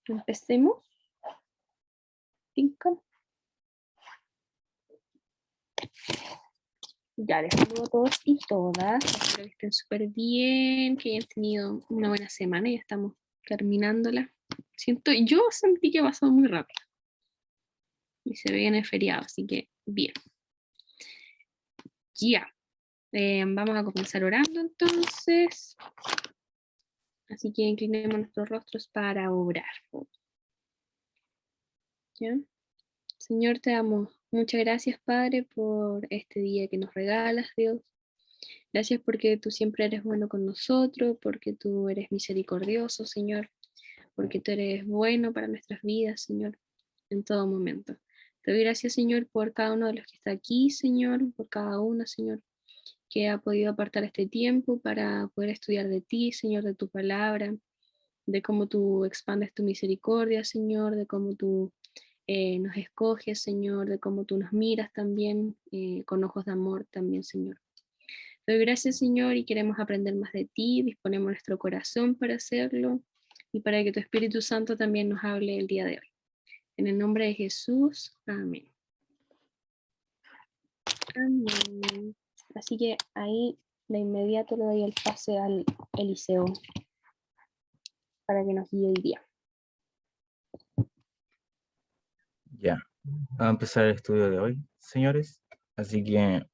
Empecemos. 5. Ya les saludo a todos y todas. Espero que estén súper bien, que hayan tenido una buena semana y estamos terminándola. Yo sentí que pasó muy rápido. Y se ve en el feriado, así que bien. Ya. Vamos a comenzar orando entonces. Así que inclinemos nuestros rostros para orar. ¿Ya? Señor, te damos muchas gracias, Padre, por este día que nos regalas, Dios. Gracias porque tú siempre eres bueno con nosotros, porque tú eres misericordioso, Señor, porque tú eres bueno para nuestras vidas, Señor, en todo momento. Te doy gracias, Señor, por cada uno de los que está aquí, Señor, por cada uno, Señor, que ha podido apartar este tiempo para poder estudiar de ti, Señor, de tu palabra, de cómo tú expandes tu misericordia, Señor, de cómo tú nos escoges, Señor, de cómo tú nos miras también con ojos de amor también, Señor. Te doy gracias, Señor, y queremos aprender más de ti, disponemos nuestro corazón para hacerlo y para que tu Espíritu Santo también nos hable el día de hoy. En el nombre de Jesús, amén. Amén. Así que ahí de inmediato le doy el pase al Eliseo para que nos guíe hoy día. Ya, vamos a empezar el estudio de hoy, señores. Así que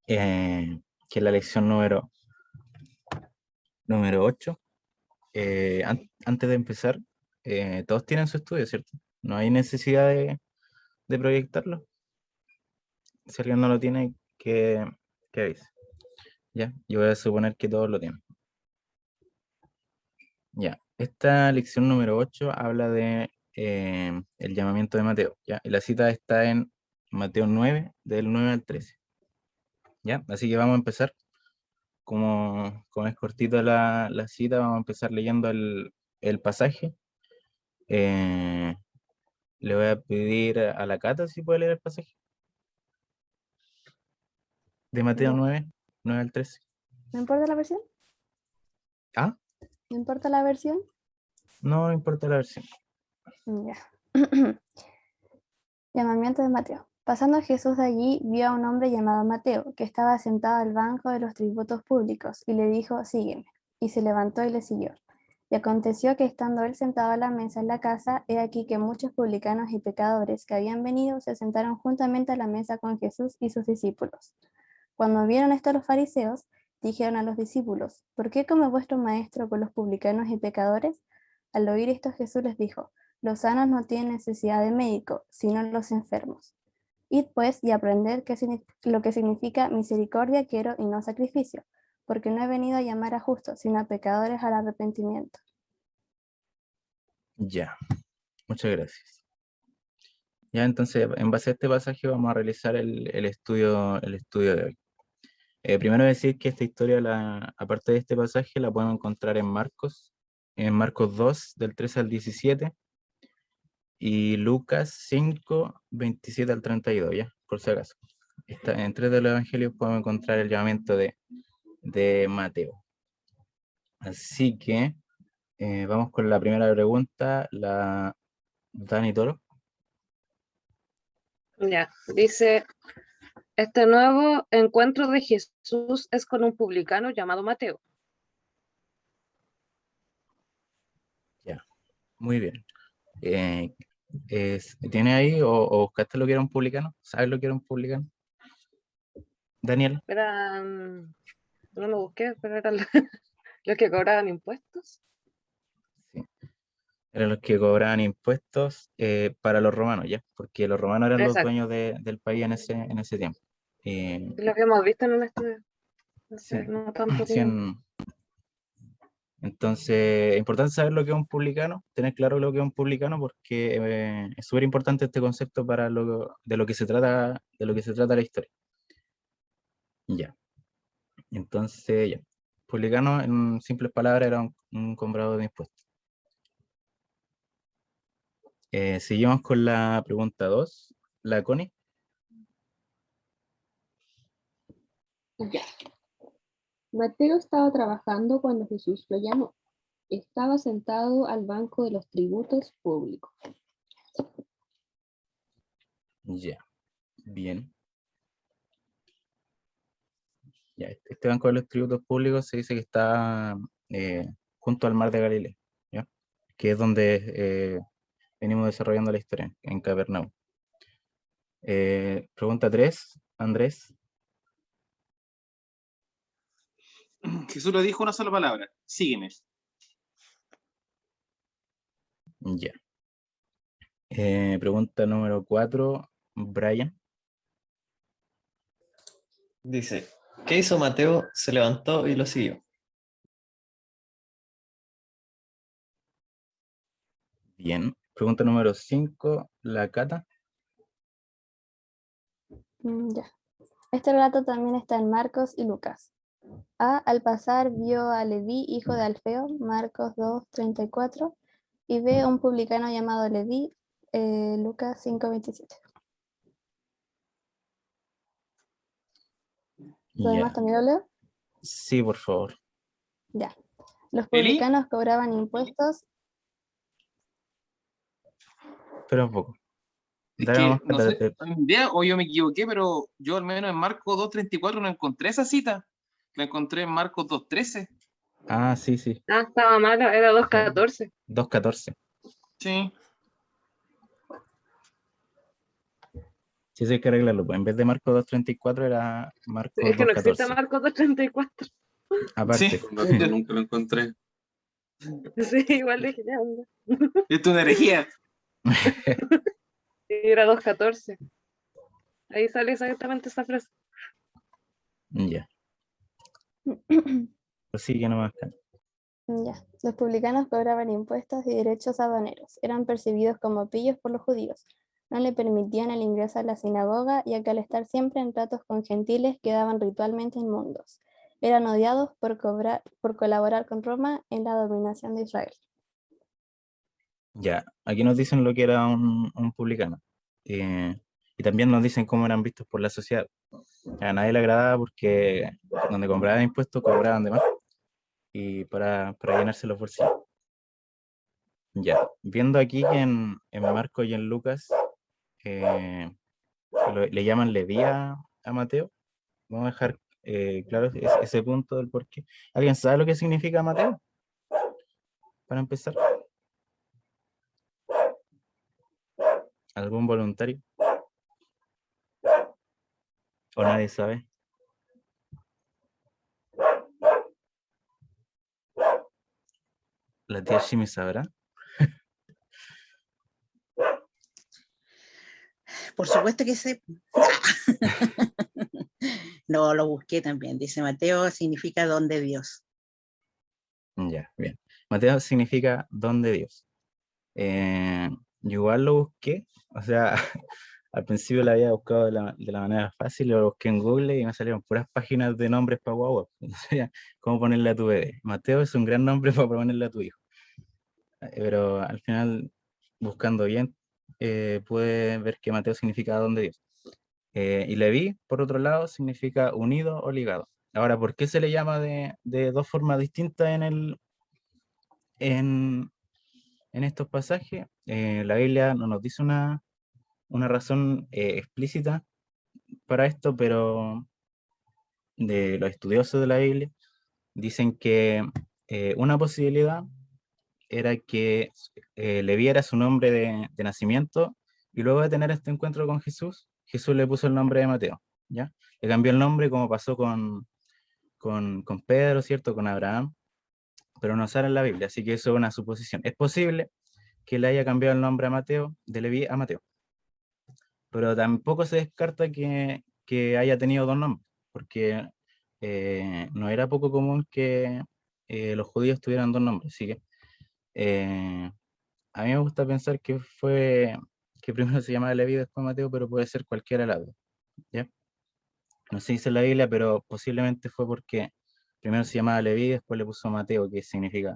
la lección número 8. Antes de empezar, todos tienen su estudio, ¿cierto? No hay necesidad de proyectarlo. Si alguien no lo tiene, ¿qué dice? Ya, yo voy a suponer que todos lo tienen. Ya, esta lección número 8 habla de el llamamiento de Mateo, ¿ya? Y la cita está en Mateo 9, del 9 al 13. ¿Ya? Así que vamos a empezar. Como es cortita la cita, vamos a empezar leyendo el pasaje. Le voy a pedir a la Cata si puede leer el pasaje. De Mateo 9, 9 al 13. ¿No importa la versión? ¿Ah? ¿No importa la versión? No importa la versión. Ya. Llamamiento de Mateo. Pasando Jesús de allí, vio a un hombre llamado Mateo, que estaba sentado al banco de los tributos públicos, y le dijo, sígueme. Y se levantó y le siguió. Y aconteció que estando él sentado a la mesa en la casa, he aquí que muchos publicanos y pecadores que habían venido se sentaron juntamente a la mesa con Jesús y sus discípulos. Cuando vieron esto los fariseos, dijeron a los discípulos, ¿por qué come vuestro maestro con los publicanos y pecadores? Al oír esto Jesús les dijo, los sanos no tienen necesidad de médico, sino los enfermos. Id pues y aprended lo que significa misericordia quiero y no sacrificio, porque no he venido a llamar a justos, sino a pecadores al arrepentimiento. Ya, muchas gracias. Ya, entonces, en base a este pasaje vamos a realizar el estudio de hoy. Primero decir que esta historia, aparte de este pasaje, la podemos encontrar en Marcos 2, del 13 al 17, y Lucas 5, 27 al 32, ya, por si acaso. En 3 de los evangelios podemos encontrar el llamamiento de Mateo. Así que vamos con la primera pregunta, la Dani Toro. Ya, dice, este nuevo encuentro de Jesús es con un publicano llamado Mateo. Ya, muy bien. ¿Tiene ahí o buscaste lo que era un publicano? ¿Sabes lo que era un publicano? Daniel. Eran, no lo busqué, pero eran los que cobraban impuestos. Sí. Eran los que cobraban impuestos para los romanos, ¿ya? Porque los romanos eran los Exacto, dueños del país en ese tiempo. lo que hemos visto en un estudio hace Sí, no tanto sí, tiempo. entonces, es importante saber lo que es un publicano, tener claro lo que es un publicano, porque es súper importante este concepto para de lo que se trata la historia. Ya, entonces, ya. Publicano, en simples palabras, era un cobrador de impuestos. Seguimos con la pregunta 2, la Connie. Ya. Mateo estaba trabajando cuando Jesús lo llamó. estaba sentado al banco de los tributos públicos. Ya, bien. Ya, este banco de los tributos públicos se dice que está junto al mar de Galilea, ¿ya? Que es donde venimos desarrollando la historia, en Capernaum. Pregunta 3, Andrés. Jesús le dijo una sola palabra, sígueme. Ya. Pregunta número 4, Brian. Dice, ¿qué hizo Mateo? Se levantó y lo siguió. Bien. Pregunta número 5, la Cata. Ya. Este relato también está en Marcos y Lucas. A, al pasar, vio a Leví, hijo de Alfeo, Marcos 2:34, y B, un publicano llamado Leví, Lucas 5:27. ¿Lo demás Ya. también lo leo? Sí, por favor. Ya. Los ¿Eli? publicanos cobraban impuestos. Espera un poco. Es Dale que, nomás, no Cata, sé, mi idea, o yo me equivoqué, pero yo al menos en Marcos 2:34 no encontré esa cita. La encontré en Marcos 2:13. Ah, sí, sí. Ah, estaba malo, era 2:14. 2:14. Sí. Sí, sí, hay que arreglarlo, pues. En vez de Marco 2:34 era Marco Es que no existe 2:14. Marcos 2:34. Aparte. Sí. Yo nunca lo encontré. Sí, igual dije, ya, onda. Esto es una herejía. Y era 2:14. Ahí sale exactamente esa frase. Ya. Pues sigue nomás, Cata. Ya. Los publicanos cobraban impuestos y derechos aduaneros. Eran percibidos como pillos por los judíos. No le permitían el ingreso a la sinagoga, ya que al estar siempre en tratos con gentiles quedaban ritualmente inmundos. Eran odiados por colaborar con Roma en la dominación de Israel. Ya, aquí nos dicen lo que era un publicano. Y también nos dicen cómo eran vistos por la sociedad. A nadie le agradaba porque donde compraban impuestos cobraban de más. Y para llenarse los bolsillos. Ya, viendo aquí que en Marcos y en Lucas le llaman Leví a Mateo. Vamos a dejar claro ese punto del por qué. ¿Alguien sabe lo que significa Mateo? Para empezar. ¿Algún voluntario? ¿O nadie sabe? ¿La tía Shimi sabrá? Por supuesto que sé. No, lo busqué también. Dice Mateo significa don de Dios. Ya, bien. Mateo significa don de Dios. Yo igual lo busqué, o sea, al principio lo había buscado de la manera fácil, lo busqué en Google y me salieron puras páginas de nombres para guagua. O sea, cómo ponerle a tu bebé. Mateo es un gran nombre para ponerle a tu hijo. Pero al final, buscando bien, pude ver que Mateo significa don de Dios. Y Leví, por otro lado, significa unido o ligado. Ahora, ¿por qué se le llama de dos formas distintas en, en estos pasajes? La Biblia no nos dice una razón explícita para esto, pero de los estudiosos de la Biblia dicen que una posibilidad era que Leví era su nombre de nacimiento y luego de tener este encuentro con Jesús, Jesús le puso el nombre de Mateo, ¿ya? Le cambió el nombre como pasó con Pedro, ¿cierto? Con Abraham, pero no sale en la Biblia, así que eso es una suposición. Es posible que le haya cambiado el nombre a Mateo, de Leví a Mateo, pero tampoco se descarta que haya tenido dos nombres, porque no era poco común que los judíos tuvieran dos nombres, así que eh, a mí me gusta pensar que primero se llamaba Leví, después Mateo, pero puede ser cualquiera de las dos, ¿ya? No se dice en la Biblia, pero posiblemente fue porque primero se llamaba Leví, después le puso Mateo, que significa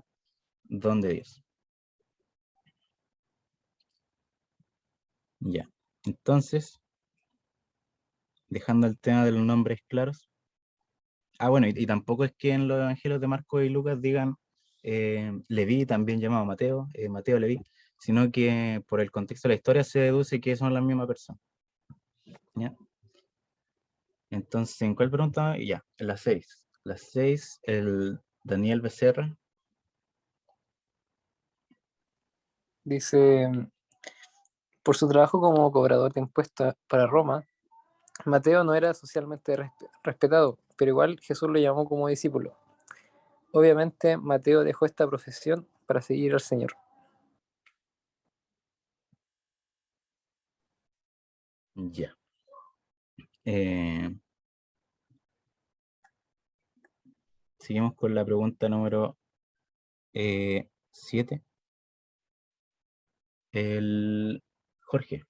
don de Dios. Ya. Entonces, dejando el tema de los nombres claros. Ah, bueno, y tampoco es que en los evangelios de Marcos y Lucas digan Leví, también llamado Mateo, Mateo Leví, sino que por el contexto de la historia se deduce que son la misma persona. ¿Ya? Entonces, ¿en cuál pregunta? Ya, en las 6. Las 6, el Daniel Becerra. Dice, por su trabajo como cobrador de impuestos para Roma, Mateo no era socialmente respetado, pero igual Jesús lo llamó como discípulo. Obviamente, Mateo dejó esta profesión para seguir al Señor. Ya. Seguimos con la pregunta número 7. El Jorge.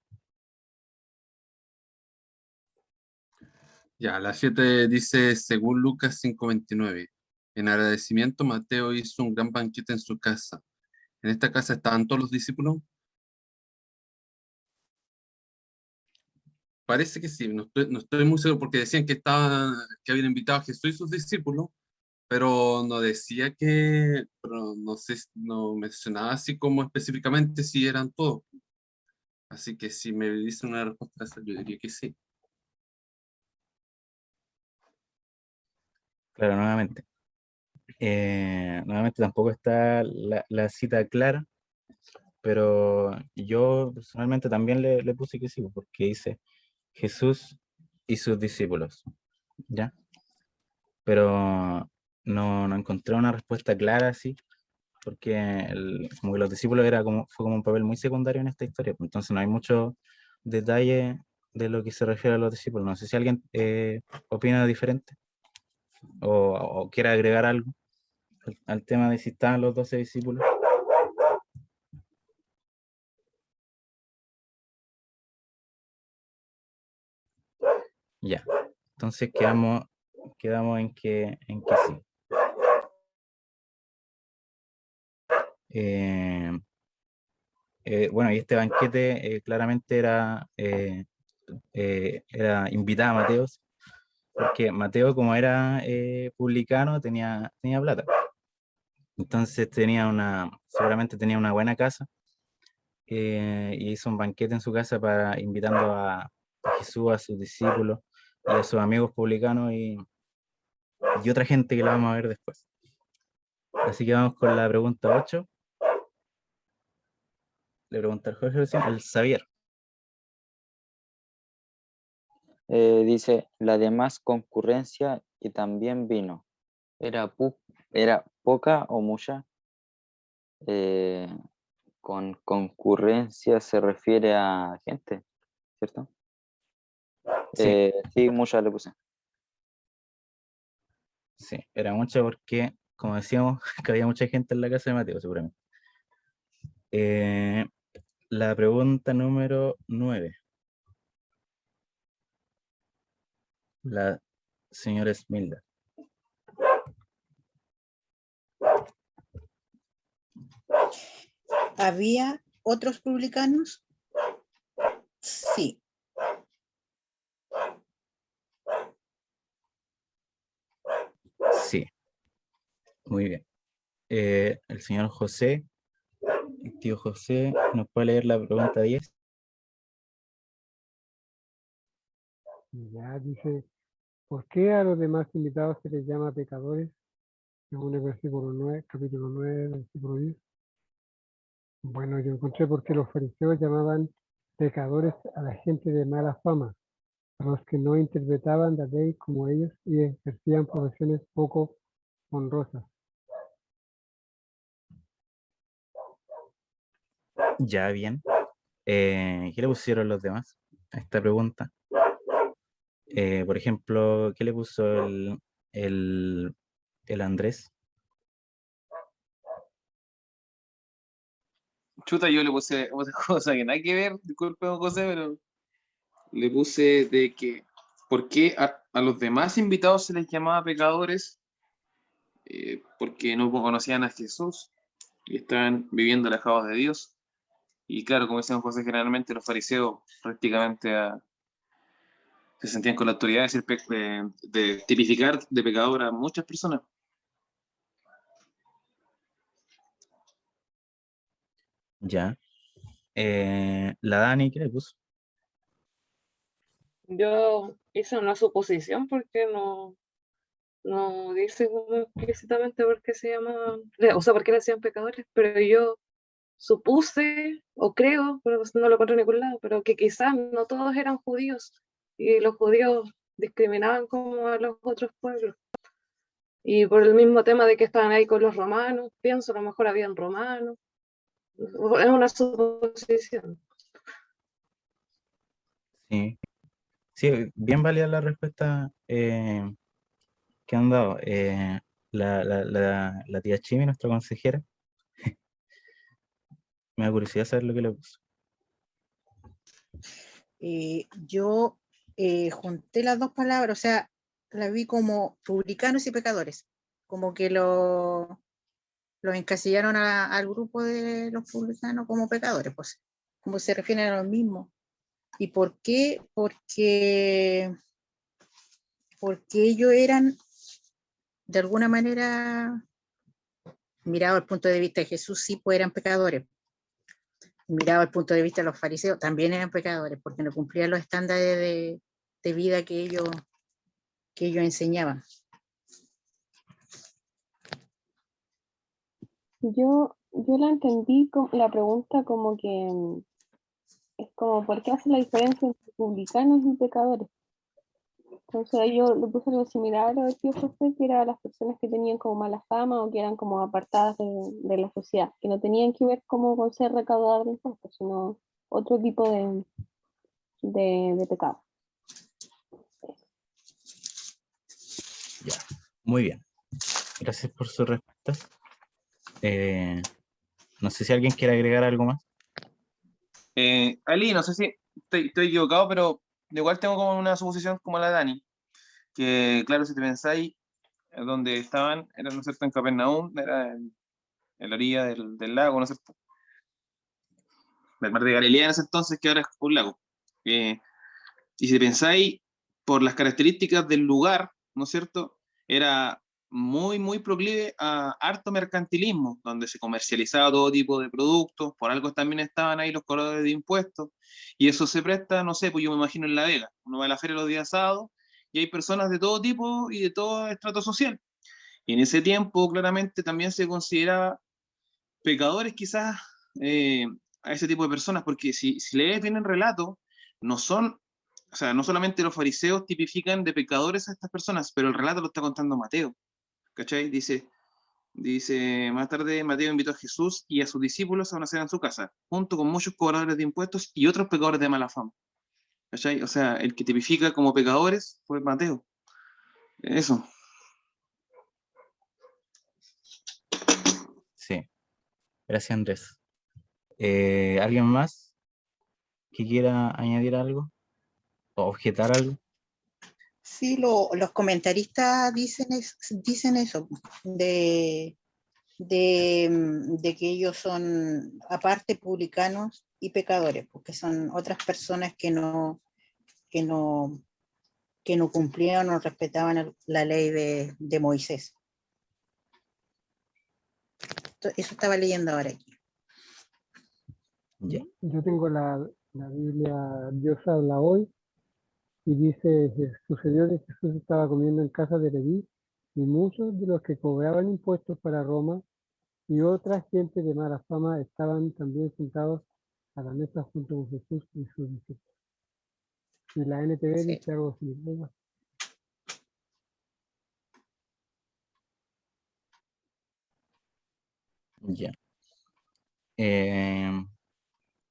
Ya, la 7 dice, según Lucas 5:29, en agradecimiento Mateo hizo un gran banquete en su casa. ¿En esta casa estaban todos los discípulos? Parece que sí, no estoy muy seguro porque decían que habían invitado a Jesús y sus discípulos, pero no decía pero no sé, no mencionaba así como específicamente si eran todos. Así que si me dicen una respuesta a esa, yo diría que sí. Claro, nuevamente. Nuevamente tampoco está la cita clara, pero yo personalmente también le puse que sí, porque dice Jesús y sus discípulos, ¿ya? Pero no encontré una respuesta clara así, porque como que los discípulos fue como un papel muy secundario en esta historia, pues. Entonces no hay mucho detalle de lo que se refiere a los discípulos. No sé si alguien opina diferente o quiere agregar algo al tema de si estaban los 12 discípulos. Ya, entonces quedamos en que sí. Bueno, y este banquete claramente era invitada a Mateo, porque Mateo, como era publicano, tenía plata. Entonces seguramente tenía una buena casa, y hizo un banquete en su casa invitando a Jesús, a sus discípulos y a sus amigos publicanos y otra gente que la vamos a ver después. Así que vamos con la pregunta 8. Le pregunta al Jorge recién, el Xavier. Dice, la demás concurrencia y también vino. ¿Era poca o mucha? Eh, con concurrencia se refiere a gente, ¿cierto? Sí, Sí, mucha le puse. sí, era mucha porque, como decíamos, que había mucha gente en la casa de Mateo, seguramente. La pregunta número 9. La señora Smilda. ¿Había otros publicanos? Sí. Sí, muy bien. El señor José, el tío José, ¿nos puede leer la pregunta 10? Ya dice, ¿por qué a los demás invitados se les llama pecadores? Según el versículo 9, capítulo 9, versículo 10. Bueno, yo encontré porque los fariseos llamaban pecadores a la gente de mala fama, a los que no interpretaban la ley como ellos y ejercían profesiones poco honrosas. Ya, bien. ¿Qué le pusieron los demás a esta pregunta? Por ejemplo, ¿qué le puso el Andrés? Chuta, yo le puse otra cosa que nada que ver, disculpe, José, pero le puse de que, ¿por qué a los demás invitados se les llamaba pecadores? Porque no conocían a Jesús y estaban viviendo alejados de Dios. Y claro, como decían José, generalmente los fariseos prácticamente se sentían con la autoridad de tipificar de pecador a muchas personas. Ya. La Dani, ¿qué le puso? Yo hice una suposición porque no dice como explícitamente por qué se llamaban, o sea, por qué le hacían pecadores, pero yo supuse o creo, pero no lo encontré en ningún lado, pero que quizás no todos eran judíos y los judíos discriminaban como a los otros pueblos. Y por el mismo tema de que estaban ahí con los romanos, pienso, a lo mejor habían romanos. Es una suposición. Sí. Sí, bien válida la respuesta que han dado. La tía Chimi, nuestra consejera, me da curiosidad saber lo que le puso. Yo junté las dos palabras, o sea, la vi como publicanos y pecadores, como que los encasillaron al grupo de los publicanos como pecadores, pues, como se refieren a los mismos. ¿Y por qué? Porque ellos eran, de alguna manera, mirado al punto de vista de Jesús, sí, pues eran pecadores. Mirado al punto de vista de los fariseos, también eran pecadores, porque no cumplían los estándares de vida que ellos enseñaban. Yo la entendí la pregunta como que es como, ¿por qué hace la diferencia entre publicanos y pecadores? Entonces yo le puse algo similar a lo del tío José, que eran las personas que tenían como mala fama o que eran como apartadas de la sociedad, que no tenían que ver como con ser recaudador de impuestos, sino otro tipo de pecado. Ya, muy bien. Gracias por su respuesta. No sé si alguien quiere agregar algo más. Ali, no sé si estoy equivocado, pero igual tengo como una suposición como la de Dani, que claro, si te pensáis, donde estaban, era, ¿no es cierto?, en Capernaum, era en la orilla del lago, ¿no es cierto?, del mar de Galilea en ese entonces, que ahora es un lago. Y si pensáis, por las características del lugar, ¿no es cierto?, era muy, muy proclive a harto mercantilismo, donde se comercializaba todo tipo de productos, por algo también estaban ahí los cobradores de impuestos, y eso se presta, no sé, pues yo me imagino en La Vega, uno va a la feria los días sábados, y hay personas de todo tipo y de todo estrato social. Y en ese tiempo, claramente, también se consideraba pecadores quizás eh, a ese tipo de personas, porque si lees bien el relato, no son, o sea, no solamente los fariseos tipifican de pecadores a estas personas, pero el relato lo está contando Mateo, ¿cachai? Dice, más tarde Mateo invitó a Jesús y a sus discípulos a una cena en su casa, junto con muchos cobradores de impuestos y otros pecadores de mala fama, ¿cachai? O sea, el que tipifica como pecadores fue Mateo. Eso. Sí, gracias Andrés. ¿Alguien más que quiera añadir algo o objetar algo? Sí, los comentaristas dicen eso, de que ellos son aparte publicanos y pecadores, porque son otras personas que no, que no cumplían o respetaban la ley de Moisés. Eso estaba leyendo ahora aquí. Ya. Yo tengo la Biblia Dios habla hoy y dice, sucedió que Jesús estaba comiendo en casa de Leví y muchos de los que cobraban impuestos para Roma y otra gente de mala fama estaban también sentados a la mesa junto con Jesús y sus discípulos. Y la NTV Sí. dice algo similar. Ya.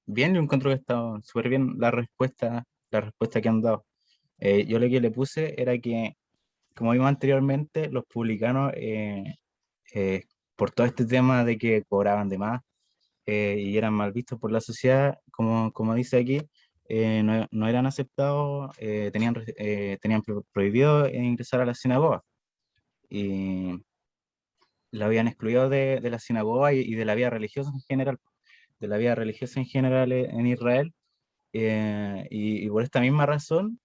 Bien, yo encuentro que está súper bien la respuesta que han dado. Yo lo que le puse era que, como vimos anteriormente, los publicanos, eh, por todo este tema de que cobraban de más y eran mal vistos por la sociedad, como dice aquí, no eran aceptados, tenían prohibido ingresar a la sinagoga y la habían excluido de la sinagoga y de la vida religiosa en general, en Israel. Y por esta misma razón,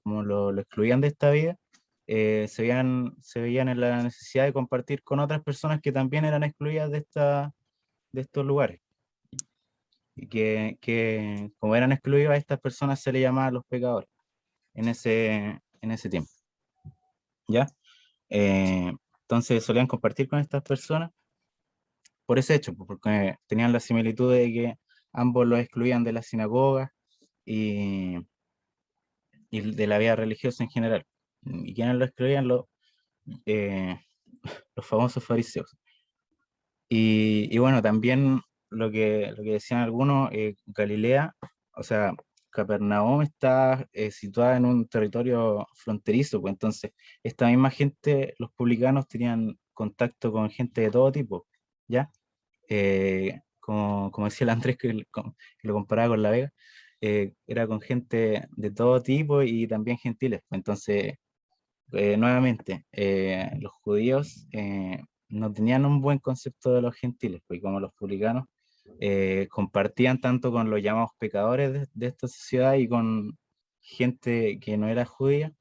como lo excluían de esta vida, se veían en la necesidad de compartir con otras personas que también eran excluidas de estos lugares. que como eran excluidos, a estas personas se les llamaba los pecadores en ese tiempo. ¿Ya? Entonces solían compartir con estas personas por ese hecho, pues, porque tenían la similitud de que ambos los excluían de las sinagogas y de la vida religiosa en general. ¿Y quiénes lo excluían? Eh, los famosos fariseos. Y bueno, también lo que decían algunos, Galilea, o sea, Capernaum está situada en un territorio fronterizo, pues entonces esta misma gente, los publicanos, tenían contacto con gente de todo tipo, ¿ya? Como decía el Andrés, que lo comparaba con La Vega, era con gente de todo tipo y también gentiles, pues entonces nuevamente, los judíos no tenían un buen concepto de los gentiles, pues como los publicanos compartían tanto con los llamados pecadores de esta sociedad y con gente que no era judía,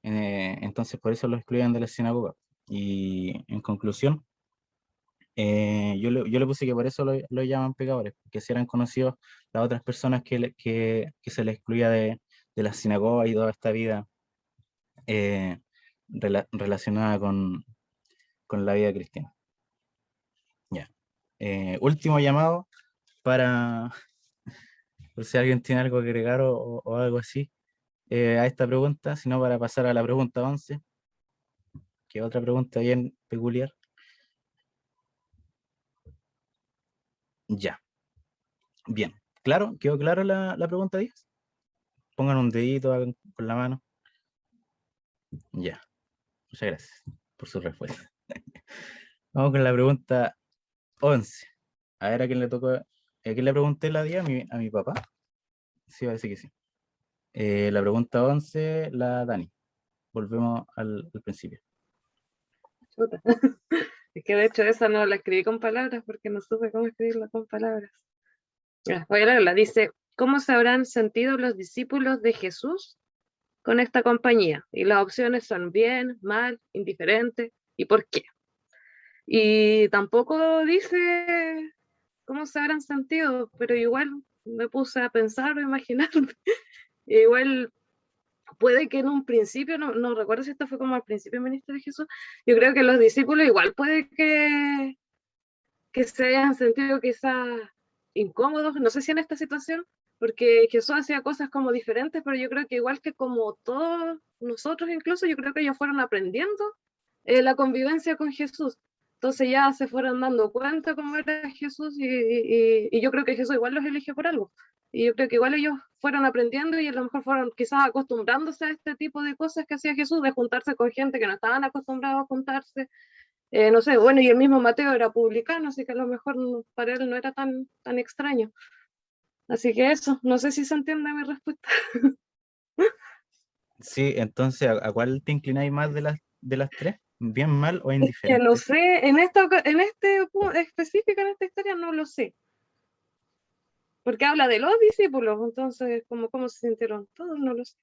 entonces por eso los excluían de la sinagoga. Y en conclusión, yo le puse que por eso lo llaman pecadores, porque si eran conocidos las otras personas que se les excluía de la sinagoga y toda esta vida eh, relacionada con la vida cristiana. Ya. Último llamado para, por si alguien tiene algo que agregar o algo así a esta pregunta, sino para pasar a la pregunta 11, que es otra pregunta bien peculiar. Ya. Bien. ¿Claro? ¿Quedó claro la pregunta 10? Pongan un dedito, hagan con la mano. Ya. Muchas gracias por su respuesta. Vamos con la pregunta 11. A ver a quién le tocó. ¿A quién le pregunté la 10? A mi papá. Sí, parece que sí. La pregunta 11, la Dani. Volvemos al principio. Chuta. Es que de hecho esa no la escribí con palabras porque no supe cómo escribirla con palabras. Ya, voy a leerla. Dice, ¿cómo se habrán sentido los discípulos de Jesús con esta compañía? Y las opciones son bien, mal, indiferente y por qué. Y tampoco dice cómo se habrán sentido, pero igual me puse a pensar o imaginarme. Igual puede que en un principio, no recuerdo si esto fue como al principio del ministerio de Jesús, yo creo que los discípulos igual puede que se hayan sentido quizás incómodos, no sé si en esta situación, porque Jesús hacía cosas como diferentes, pero yo creo que igual que como todos nosotros incluso, yo creo que ellos fueron aprendiendo la convivencia con Jesús. Entonces ya se fueron dando cuenta cómo era Jesús y yo creo que Jesús igual los eligió por algo. Y yo creo que igual ellos fueron aprendiendo y a lo mejor fueron quizás acostumbrándose a este tipo de cosas que hacía Jesús, de juntarse con gente que no estaban acostumbrados a juntarse. No sé, bueno, y el mismo Mateo era publicano, así que a lo mejor para él no era tan extraño. Así que eso, no sé si se entiende mi respuesta. Sí, entonces, ¿a cuál te inclináis más de las tres? ¿Bien, mal o Que indiferente? no sé, en este punto específico, en esta historia, no lo sé. Porque habla de los discípulos, entonces, ¿cómo se sintieron todos? No lo sé.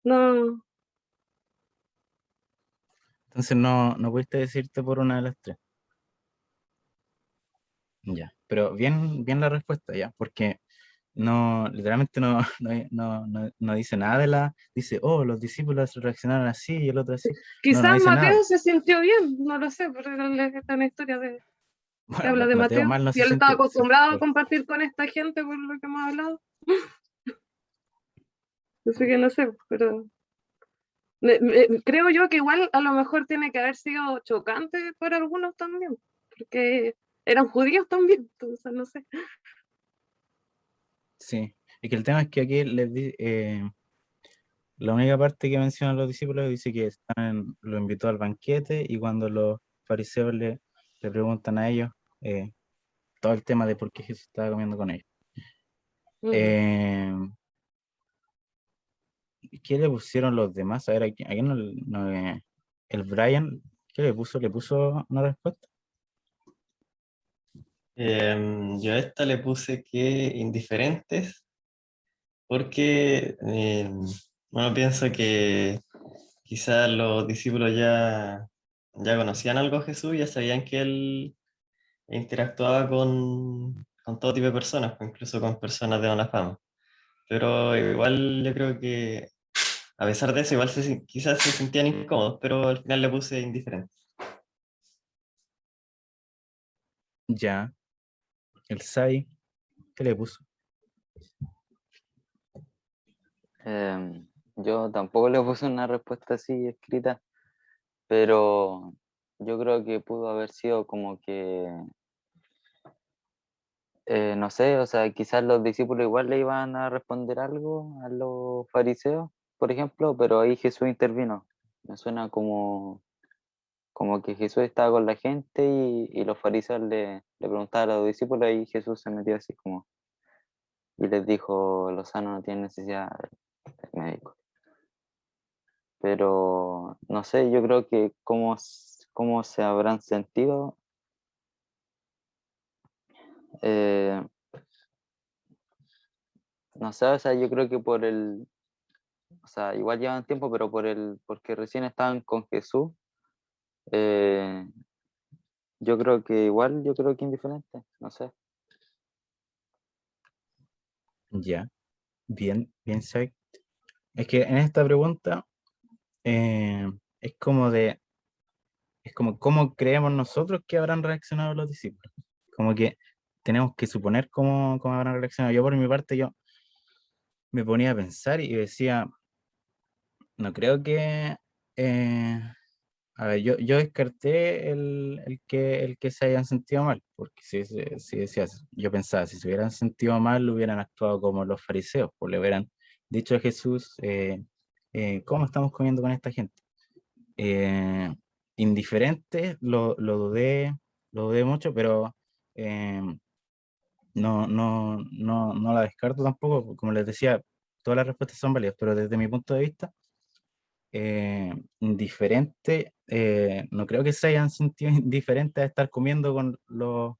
No, Entonces no pudiste decirte por una de las tres. Ya, pero bien la respuesta, ya, porque literalmente no dice nada dice, oh, los discípulos reaccionaron así y el otro así. No quizás dice nada. Mateo se sintió bien, no lo sé, pero esta es una historia que Bueno, habla de Mateo Mateo. mal no Y se él estaba sintió. Sí, acostumbrado a claro. compartir con esta gente por lo que hemos hablado. Así que no sé, pero creo yo que igual a lo mejor tiene que haber sido chocante para algunos también, porque eran judíos también, entonces no sé. Sí, y que el tema es que aquí la única parte que mencionan los discípulos dice que lo invitó al banquete y cuando los fariseos le preguntan a ellos todo el tema de por qué Jesús estaba comiendo con ellos. Eh, ¿Qué le pusieron los demás? A ver, aquí el Brian, ¿qué le puso? ¿Le puso una respuesta? Yo a esta le puse que indiferentes, porque bueno, pienso que quizás los discípulos ya conocían algo a Jesús, ya sabían que él e interactuaba con todo tipo de personas, pues, incluso con personas de mala fama. Pero igual yo creo que a pesar de eso, igual quizás se sentían incómodos, pero al final le puse indiferente. Ya, el Sai, ¿qué le puso? Yo tampoco le puse una respuesta así escrita, pero yo creo que pudo haber sido como que, no sé, o sea, quizás los discípulos igual le iban a responder algo a los fariseos, por ejemplo, pero ahí Jesús intervino. Me suena como que Jesús estaba con la gente y los fariseos le preguntaban a los discípulos y Jesús se metió así como y les dijo, los sanos no tienen necesidad de médico. Pero no sé, yo creo que cómo se habrán sentido, eh, no sé, o sea, yo creo que o sea, igual llevan tiempo, pero porque recién estaban con Jesús, eh, yo creo que indiferente, no sé. Ya, bien, bien, Sai. Es que en esta pregunta es es como cómo creemos nosotros que habrán reaccionado los discípulos. Como que tenemos que suponer cómo habrán reaccionado. Yo por mi parte, yo me ponía a pensar y decía, no creo que, eh, a ver, yo descarté el que se hayan sentido mal, porque si decías, yo pensaba, si se hubieran sentido mal, hubieran actuado como los fariseos, pues le hubieran dicho a Jesús, ¿cómo estamos comiendo con esta gente? Eh, Indiferente, lo dudé mucho, pero eh, no la descarto tampoco, como les decía, todas las respuestas son válidas, pero desde mi punto de vista, indiferente, no creo que se hayan sentido indiferentes a estar comiendo con los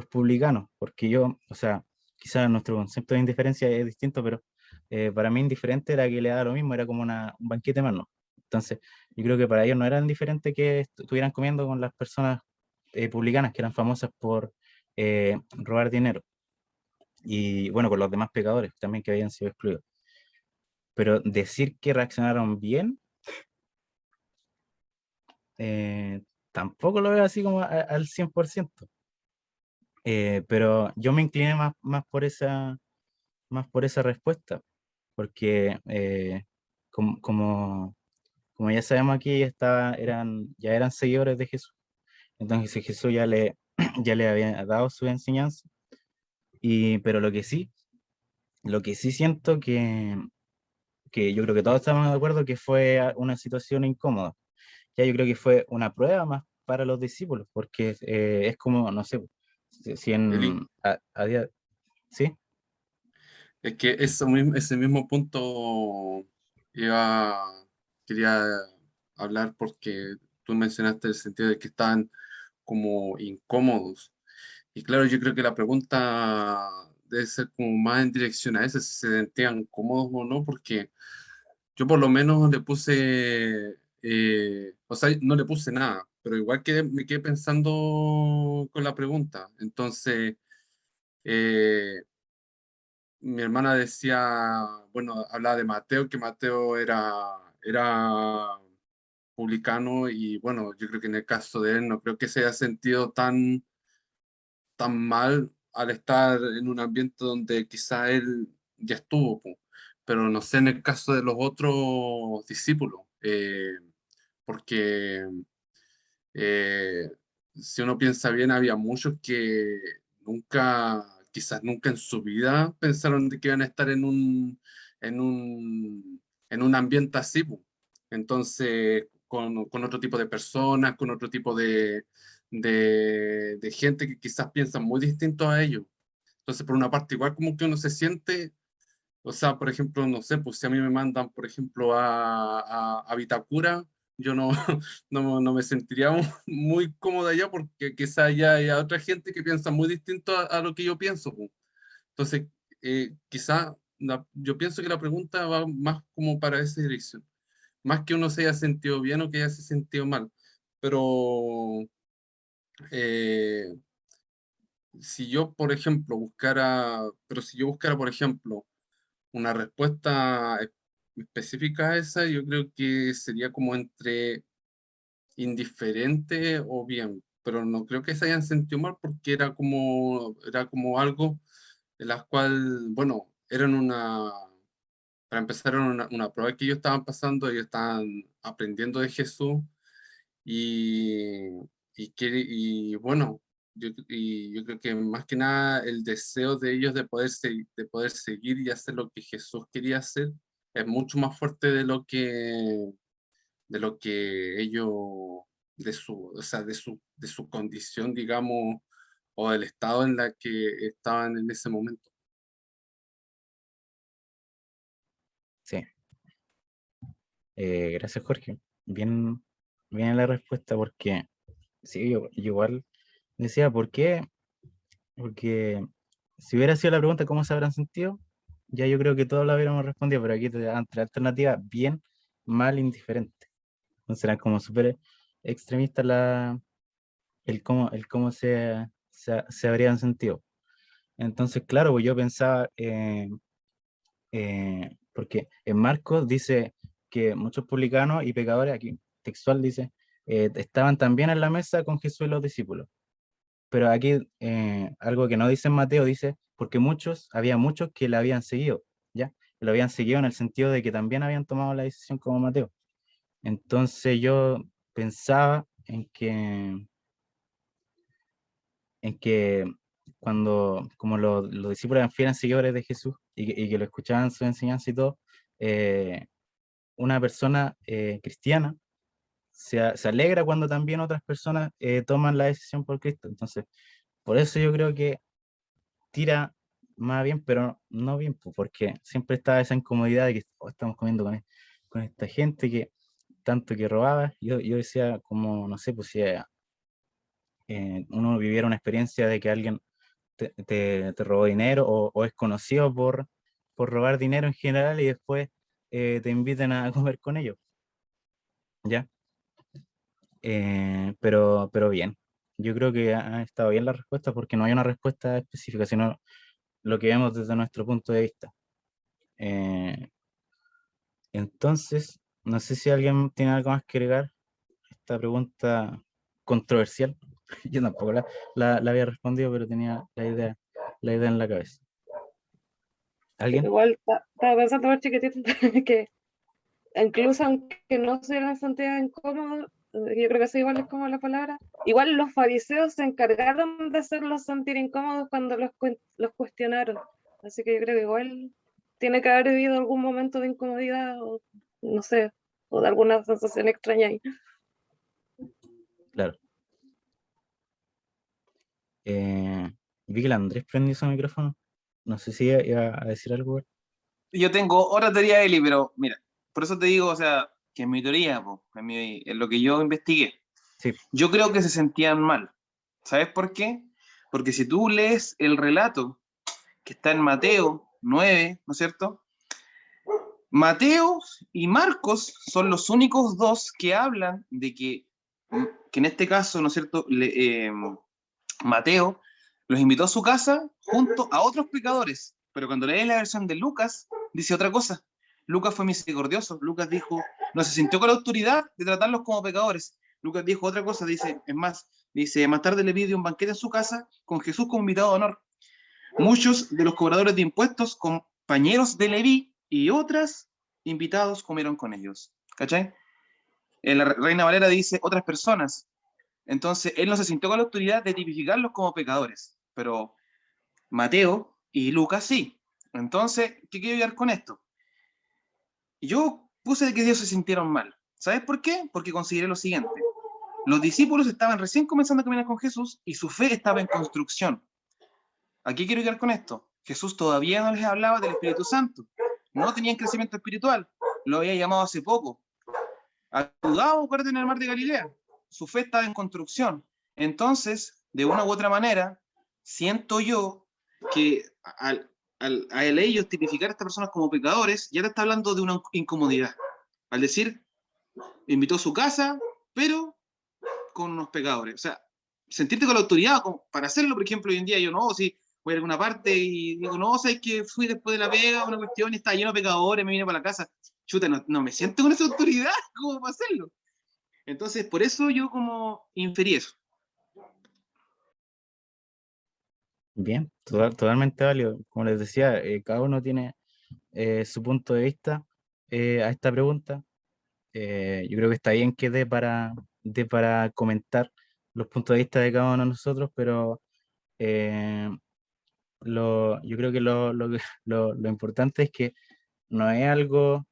publicanos, porque yo, o sea, quizás nuestro concepto de indiferencia es distinto, pero para mí indiferente era que le daba lo mismo, era como un banquete más, ¿no? Entonces, yo creo que para ellos no era indiferente que estuvieran comiendo con las personas publicanas que eran famosas por robar dinero, y bueno, con los demás pecadores también que habían sido excluidos. Pero decir que reaccionaron bien, eh, tampoco lo veo así como al 100%. Pero yo me incliné más por esa respuesta, porque como ya sabemos aquí, ya eran seguidores de Jesús. Entonces Jesús ya le había dado su enseñanza. Pero lo que sí siento que yo creo que todos estamos de acuerdo que fue una situación incómoda. Ya yo creo que fue una prueba más para los discípulos, porque es como, no sé, si Eli, a día, ¿sí? es que ese mismo punto quería hablar porque tú mencionaste el sentido de que estaban como incómodos. Y claro, yo creo que la pregunta debe ser como más en dirección a eso, si se sentían cómodos o no, porque yo por lo menos le puse, o sea, no le puse nada, pero igual me quedé pensando con la pregunta. Entonces, eh, mi hermana decía, bueno, hablaba de Mateo, que Mateo era publicano y bueno, yo creo que en el caso de él no creo que se haya sentido tan mal al estar en un ambiente donde quizá él ya estuvo, po. Pero no sé en el caso de los otros discípulos, porque eh, si uno piensa bien, había muchos que quizás nunca en su vida pensaron de que iban a estar en en un ambiente así, po. Entonces, con otro tipo de personas, con otro tipo de gente que quizás piensa muy distinto a ellos. Entonces, por una parte, igual como que uno se siente, o sea, por ejemplo, no sé, pues si a mí me mandan, por ejemplo, a Vitacura, yo no, no me sentiría muy cómodo allá porque quizá allá hay otra gente que piensa muy distinto a lo que yo pienso, pues. Entonces, quizá yo pienso que la pregunta va más como para esa dirección, más que uno se haya sentido bien o que haya se sentido mal. Pero eh, si yo, por ejemplo, por ejemplo, una respuesta específica a esa, yo creo que sería como entre indiferente o bien, pero no creo que se hayan sentido mal porque era como algo de las cual, bueno, para empezar, era una prueba que ellos estaban pasando, ellos estaban aprendiendo de Jesús y, y bueno, yo creo que más que nada el deseo de ellos de poder seguir y hacer lo que Jesús quería hacer es mucho más fuerte de lo que ellos, o sea, de su condición, digamos, o del estado en la que estaban en ese momento. Sí. Gracias, Jorge. Bien, bien la respuesta, porque sí, yo igual decía, ¿por qué? Porque si hubiera sido la pregunta cómo se habrán sentido, ya yo creo que todos la hubiéramos respondido, pero aquí te dan tres alternativas: bien, mal, indiferente. Entonces eran como súper extremistas el cómo se habrían sentido. Entonces, claro, pues yo pensaba, porque en Marcos dice que muchos publicanos y pecadores, aquí textual dice, estaban también en la mesa con Jesús y los discípulos. Pero aquí algo que no dice en Mateo dice, porque había muchos que le habían seguido, ¿ya? Que lo habían seguido en el sentido de que también habían tomado la decisión como Mateo. Entonces yo pensaba en que cuando, como los discípulos eran fieles seguidores de Jesús y que lo escuchaban su enseñanza y todo, una persona cristiana se alegra cuando también otras personas toman la decisión por Cristo. Entonces, por eso yo creo que tira más bien, pero no bien, pues, porque siempre estaba esa incomodidad de que "Oh, estamos comiendo con esta gente que tanto que robaba". Yo decía como, no sé, pues si uno viviera una experiencia de que alguien te robó dinero o es conocido por robar dinero en general y después te inviten a comer con ellos, ¿ya? Pero bien, yo creo que ha estado bien la respuesta porque no hay una respuesta específica, sino lo que vemos desde nuestro punto de vista. Eh, entonces, no sé si alguien tiene algo más que agregar a esta pregunta controversial. Yo tampoco la había respondido, pero tenía la idea en la cabeza. ¿Alguien? Igual estaba pensando más chiquitito que incluso aunque no se hubieran sentido incómodos, yo creo que eso igual es como la palabra, igual los fariseos se encargaron de hacerlos sentir incómodos cuando los cuestionaron. Así que yo creo que igual tiene que haber habido algún momento de incomodidad o no sé, o de alguna sensación extraña ahí. Claro. Vi que el Andrés prendió su micrófono. No sé si iba a decir algo. Güey. Yo tengo otra teoría, Eli, pero mira, por eso te digo, o sea, que en mi teoría, po, en lo que yo investigué, Sí. yo creo que se sentían mal. ¿Sabes por qué? Porque si tú lees el relato que está en Mateo 9, ¿no es cierto? Mateo y Marcos son los únicos dos que hablan de que en este caso, ¿no es cierto? Mateo los invitó a su casa junto a otros pecadores, pero cuando lees la versión de Lucas, dice otra cosa. Lucas fue misericordioso. Lucas dijo, no se sintió con la autoridad de tratarlos como pecadores. Lucas dijo otra cosa, dice, es más, dice, más tarde le pidió un banquete en su casa con Jesús como invitado de honor. Muchos de los cobradores de impuestos, compañeros de Leví y otras invitados comieron con ellos. ¿Cachai? En la Reina Valera dice otras personas. Entonces, él no se sintió con la autoridad de tipificarlos como pecadores, pero Mateo y Lucas sí. Entonces, ¿qué quiero llegar con esto? Yo puse de que ellos se sintieron mal. ¿Sabes por qué? Porque consideré lo siguiente. Los discípulos estaban recién comenzando a caminar con Jesús y su fe estaba en construcción. ¿A qué quiero llegar con esto? Jesús todavía no les hablaba del Espíritu Santo. No tenían crecimiento espiritual. Lo había llamado hace poco. Ayudado, acuérdate, en el mar de Galilea. Su fe estaba en construcción. Entonces, de una u otra manera, siento yo que a ellos tipificar a estas personas como pecadores, ya te está hablando de una incomodidad. Al decir, invitó a su casa, pero con unos pecadores. O sea, sentirte con la autoridad para hacerlo. Por ejemplo, hoy en día yo no, si voy a alguna parte y digo, no, sabes que fui después de la pega, una cuestión, y está lleno de pecadores, me vine para la casa. Chuta, no me siento con esa autoridad como para hacerlo. Entonces, por eso yo como inferí eso. Bien, totalmente válido. Como les decía, cada uno tiene su punto de vista a esta pregunta. Yo creo que está bien que dé para comentar los puntos de vista de cada uno de nosotros, pero eh, yo creo que lo importante es que no es algo,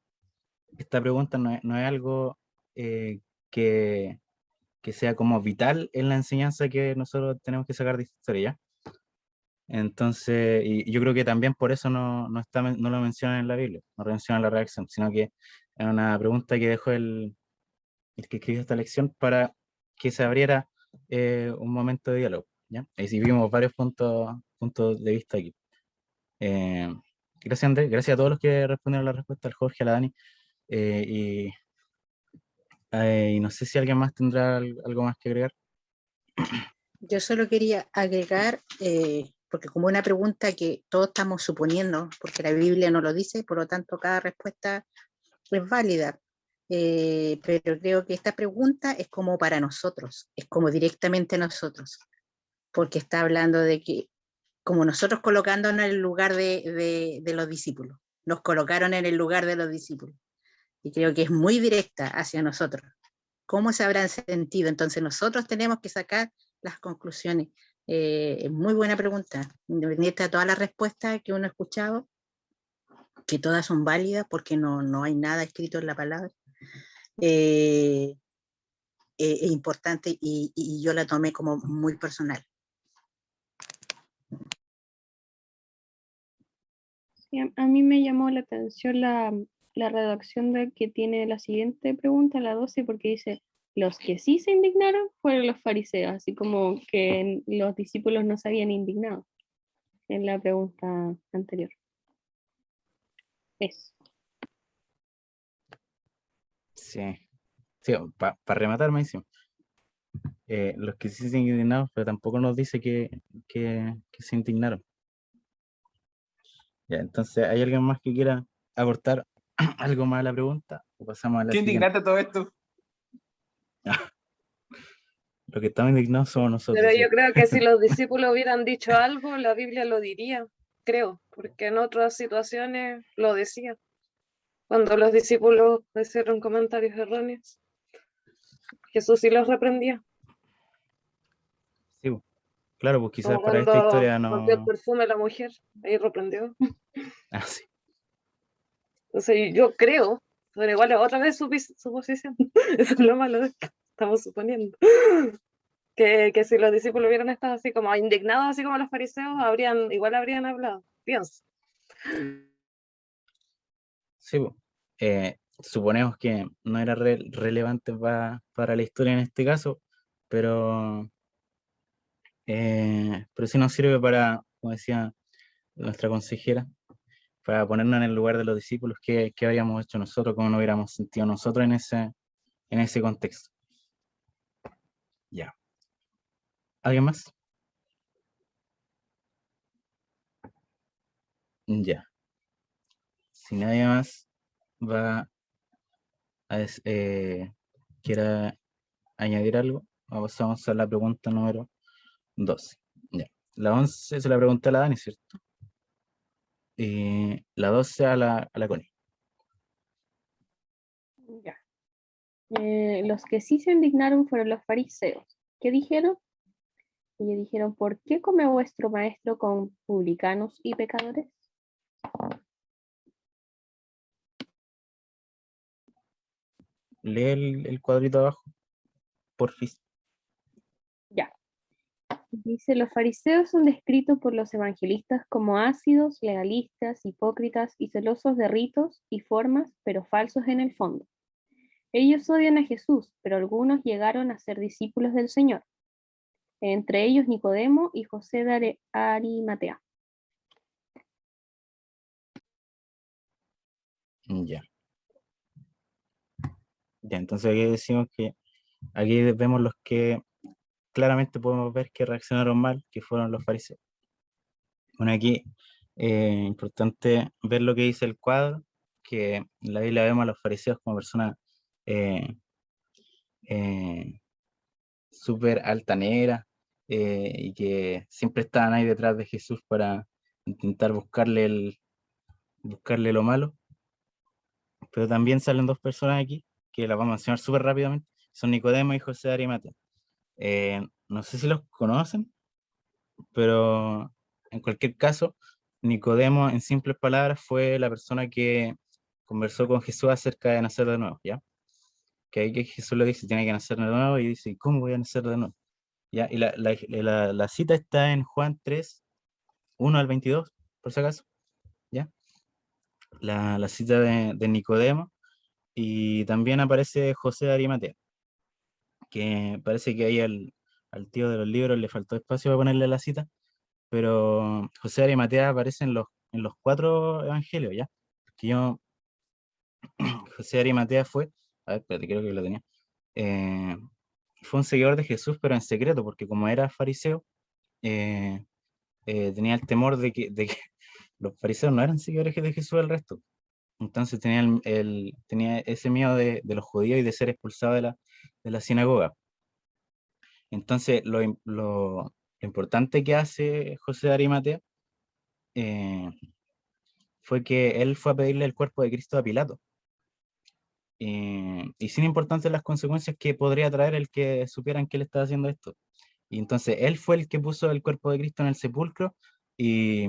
esta pregunta no es algo eh, que, que sea como vital en la enseñanza que nosotros tenemos que sacar de esta historia, ¿ya? Entonces, y yo creo que también por eso no lo mencionan en la Biblia, no mencionan la reacción, sino que es una pregunta que dejó el que escribió esta lección para que se abriera un momento de diálogo, ¿ya? Y si vimos varios puntos de vista aquí. Eh, Gracias, Andrés, gracias a todos los que respondieron la respuesta, al Jorge, a la Dani, y no sé si alguien más tendrá algo más que agregar. Yo solo quería agregar, porque como una pregunta que todos estamos suponiendo, porque la Biblia no lo dice, por lo tanto cada respuesta es válida. Pero creo que esta pregunta es como para nosotros, es como directamente nosotros, porque está hablando de que, como nosotros colocándonos en el lugar de los discípulos, nos colocaron en el lugar de los discípulos, y creo que es muy directa hacia nosotros. ¿Cómo se habrán sentido? Entonces nosotros tenemos que sacar las conclusiones. Muy buena pregunta, independiente de todas las respuestas que uno ha escuchado, que todas son válidas porque no hay nada escrito en la palabra. Es importante y yo la tomé como muy personal. Sí, a mí me llamó la atención la redacción que tiene la siguiente pregunta, la 12, porque dice, los que sí se indignaron fueron los fariseos, así como que los discípulos no se habían indignado en la pregunta anterior. Eso. Sí, sí, para rematar, me dice, los que sí se indignaron, pero tampoco nos dice que se indignaron. Ya, entonces, ¿hay alguien más que quiera aportar algo más a la pregunta? O pasamos a la Qué siguiente. indignante todo esto. Los que estamos indignados somos nosotros. Pero Sí. yo creo que si los discípulos hubieran dicho algo, la Biblia lo diría, creo, porque en otras situaciones lo decía. Cuando los discípulos hicieron comentarios erróneos, Jesús sí los reprendía. Sí, claro, pues quizás Como para esta cuando historia rompió el no. perfume la mujer, ahí reprendió. Ah, sí. Entonces yo creo, pero igual otra vez suposición, eso es lo malo de esto, estamos suponiendo, que si los discípulos hubieran estado así como indignados, así como los fariseos, igual habrían hablado, pienso. Sí, pues. Suponemos que no era relevante para la historia en este caso, pero sí nos sirve para, como decía nuestra consejera, para ponernos en el lugar de los discípulos, qué habríamos hecho nosotros, cómo nos hubiéramos sentido nosotros en ese contexto. Ya. ¿Alguien más? Ya. Si nadie más va quiera añadir algo, pasamos a la pregunta número 12. Ya. La 11 se la pregunté a la Dani, ¿cierto? Y la 12 a la Connie. Ya. Los que sí se indignaron fueron los fariseos. ¿Qué dijeron? Y dijeron, ¿por qué come vuestro maestro con publicanos y pecadores? Lee el cuadrito abajo, porfis. Ya. Dice, los fariseos son descritos por los evangelistas como ácidos, legalistas, hipócritas y celosos de ritos y formas, pero falsos en el fondo. Ellos odian a Jesús, pero algunos llegaron a ser discípulos del Señor, entre ellos Nicodemo y José de Arimatea. Ya. Ya, entonces aquí decimos que aquí vemos los que claramente podemos ver que reaccionaron mal, que fueron los fariseos. Bueno, aquí importante ver lo que dice el cuadro, que en la Biblia vemos a los fariseos como personas eh, eh, súper altaneras, y que siempre estaban ahí detrás de Jesús para intentar buscarle lo malo. Pero también salen dos personas aquí, que las vamos a mencionar súper rápidamente, son Nicodemo y José de Arimatea. No sé si los conocen, pero en cualquier caso, Nicodemo, en simples palabras, fue la persona que conversó con Jesús acerca de nacer de nuevo, ¿ya? Que ahí que Jesús le dice, tiene que nacer de nuevo, y dice, ¿cómo voy a nacer de nuevo? ¿Ya? Y la cita está en Juan 3, 1 al 22, por si acaso, ¿ya? La cita de Nicodemo, y también aparece José de Arimatea, que parece que ahí al tío de los libros le faltó espacio para ponerle la cita, pero José de Arimatea aparece en los cuatro evangelios, ¿ya? Que yo, José de Arimatea fue, a ver, espérate, creo que lo tenía, eh, fue un seguidor de Jesús, pero en secreto, porque como era fariseo, eh, tenía el temor de que los fariseos no eran seguidores de Jesús el resto. Entonces tenía, tenía ese miedo de los judíos y de ser expulsado de la sinagoga. Entonces, lo importante que hace José de Arimatea eh, fue que él fue a pedirle el cuerpo de Cristo a Pilato. Y sin importarse las consecuencias que podría traer el que supieran que él estaba haciendo esto. Y entonces él fue el que puso el cuerpo de Cristo en el sepulcro, y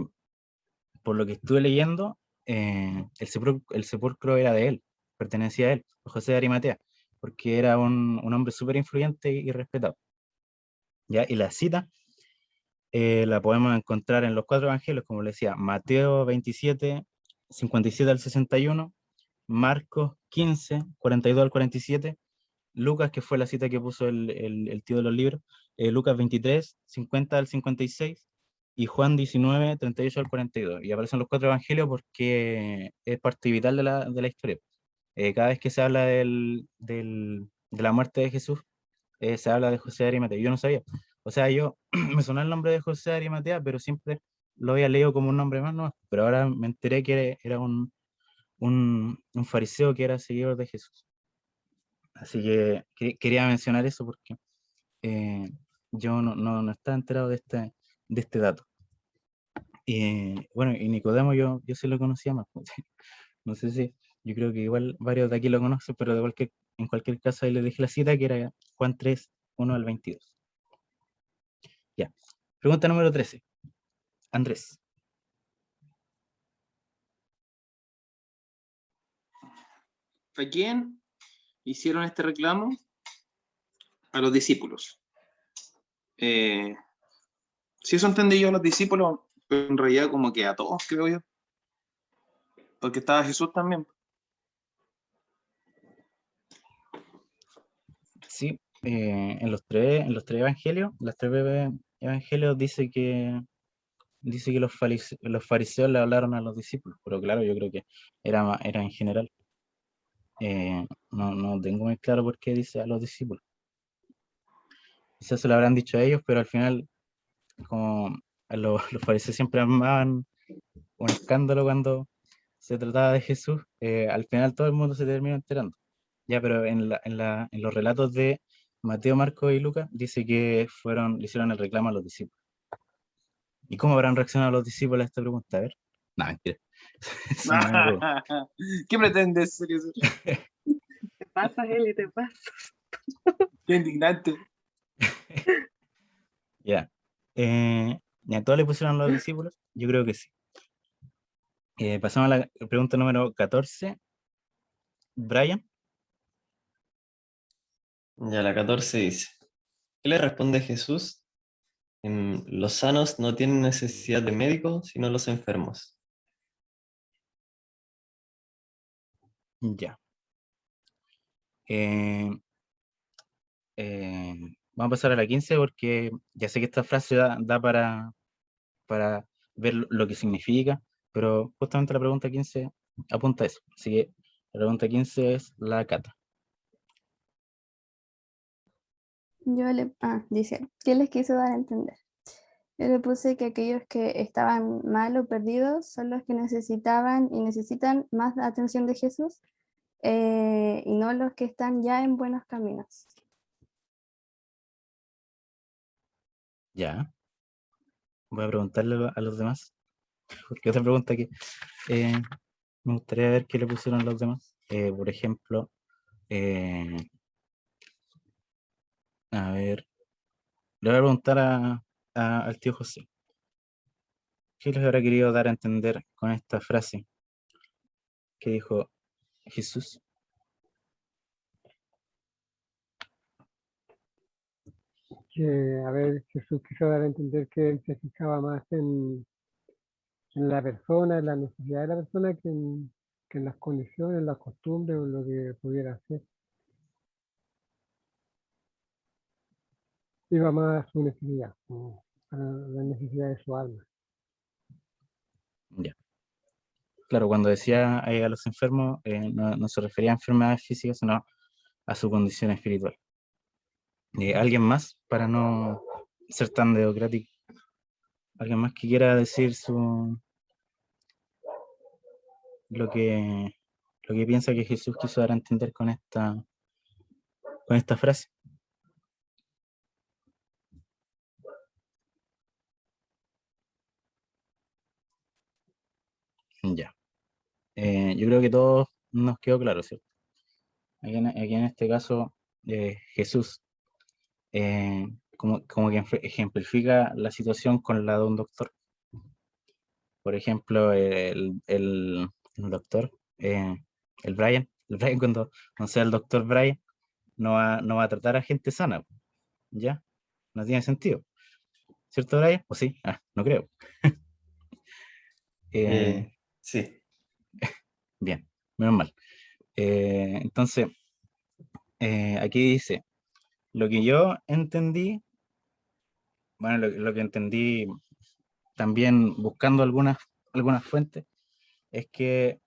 por lo que estuve leyendo, el sepulcro era de él, pertenecía a él, a José de Arimatea, porque era un hombre súper influyente y respetado. ¿Ya? Y la cita la podemos encontrar en los cuatro evangelios, como le decía, Mateo 27, 57 al 61, Marcos 15, 42 al 47, Lucas, que fue la cita que puso el tío de los libros, Lucas 23, 50 al 56, y Juan 19, 38 al 42. Y aparecen los cuatro evangelios porque es parte vital de la historia. Cada vez que se habla de la muerte de Jesús, se habla de José de Arimatea. Yo no sabía. O sea, yo me sonó el nombre de José de Arimatea, pero siempre lo había leído como un nombre más, ¿no? Pero ahora me enteré que era un fariseo que era seguidor de Jesús. Así que quería mencionar eso porque eh, yo no estaba enterado de este dato. Bueno, y Nicodemo yo sí lo conocía más. No sé si, yo creo que igual varios de aquí lo conocen, pero en cualquier caso ahí les dije la cita, que era Juan 3, 1 al 22. Ya. Pregunta número 13. Andrés. ¿A quién hicieron este reclamo? A los discípulos. Si eso entendí yo a los discípulos, pero en realidad como que a todos, creo yo. Porque estaba Jesús también. Sí, en los tres evangelios, los tres evangelios dice que los fariseos le hablaron a los discípulos, pero claro, yo creo que era en general. No tengo muy claro por qué dice a los discípulos. Quizás se lo habrán dicho a ellos, pero al final, como los fariseos siempre armaban un escándalo cuando se trataba de Jesús, al final todo el mundo se termina enterando. Ya, pero en los relatos de Mateo, Marcos y Lucas, dice que le hicieron el reclamo a los discípulos. ¿Y cómo habrán reaccionado los discípulos a esta pregunta? A ver. No, mentira. Eso no me pregunto. ¿Qué pretendes? Te pasas, Eli, te pasas. Qué indignante. Ya. ¿Y a todos le pusieron a los discípulos? Yo creo que sí. Pasamos a la pregunta número 14. Brian. Ya la 14 dice, ¿qué le responde Jesús? Los sanos no tienen necesidad de médico, sino los enfermos. Ya. Eh, Vamos a pasar a la 15 porque ya sé que esta frase da para ver lo que significa, pero justamente la pregunta 15 apunta a eso. Así que la pregunta 15 es la cata. Dice, ¿qué les quiso dar a entender? Yo le puse que aquellos que estaban mal o perdidos son los que necesitaban y necesitan más atención de Jesús, y no los que están ya en buenos caminos. Ya, voy a preguntarle a los demás, porque otra pregunta que eh, me gustaría ver qué le pusieron los demás. Por ejemplo, a ver, le voy a preguntar al tío José, ¿qué les habrá querido dar a entender con esta frase que dijo Jesús? Que, a ver, Jesús quiso dar a entender que él se fijaba más en la persona, en la necesidad de la persona, que en las condiciones, en las costumbres o en lo que pudiera hacer. Iba más a su necesidad, como a la necesidad de su alma. Ya. Claro, cuando decía a los enfermos, no se refería a enfermedades físicas, sino a su condición espiritual. ¿Alguien más, para no ser tan democrático? ¿Alguien más que quiera decir lo que piensa que Jesús quiso dar a entender con esta frase? Ya. Yo creo que todos nos quedó claro, ¿cierto? Aquí en este caso, Jesús como que ejemplifica la situación con la de un doctor. Por ejemplo, el doctor, el Brian cuando sea el doctor Brian, no va a tratar a gente sana, ¿ya? No tiene sentido. ¿Cierto, Brian? ¿O sí? No creo. Sí. Bien, menos mal. Entonces, aquí dice, lo que yo entendí, bueno, lo que entendí también buscando algunas fuentes, es que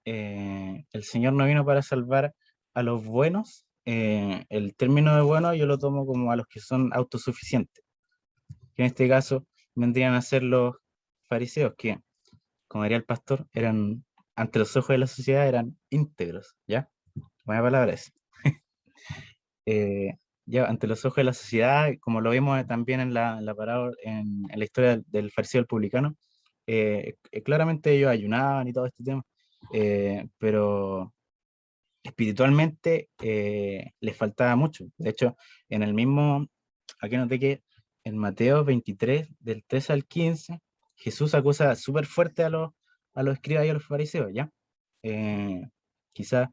el Señor no vino para salvar a los buenos. El término de bueno yo lo tomo como a los que son autosuficientes, que en este caso vendrían a ser los fariseos, que, como diría el pastor, eran, ante los ojos de la sociedad, eran íntegros, ¿ya? Buena palabra esa. Ya, ante los ojos de la sociedad, como lo vimos también en la parábola, en la historia del fariseo y el publicano, claramente ellos ayunaban y todo este tema, pero espiritualmente les faltaba mucho. De hecho, en el mismo, aquí noté que en Mateo 23, del 13 al 15, Jesús acusa súper fuerte a los escribas y a los fariseos, ¿ya? Eh, quizás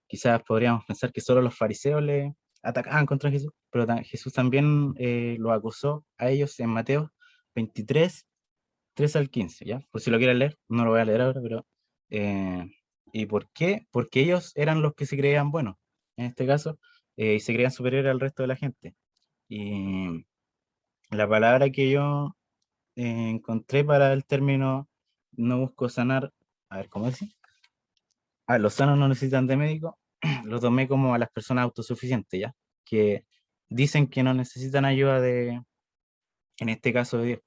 quizás podríamos pensar que solo los fariseos le atacaban contra Jesús, pero Jesús también lo acusó a ellos en Mateo 23, 3 al 15, ¿ya? Por si lo quieren leer, no lo voy a leer ahora, pero... ¿y por qué? Porque ellos eran los que se creían buenos, en este caso, y se creían superiores al resto de la gente. Y la palabra que yo encontré para el término no busco sanar, a ver, ¿cómo dice? Los sanos no necesitan de médico, lo tomé como a las personas autosuficientes, ¿ya? Que dicen que no necesitan ayuda en este caso de Dios,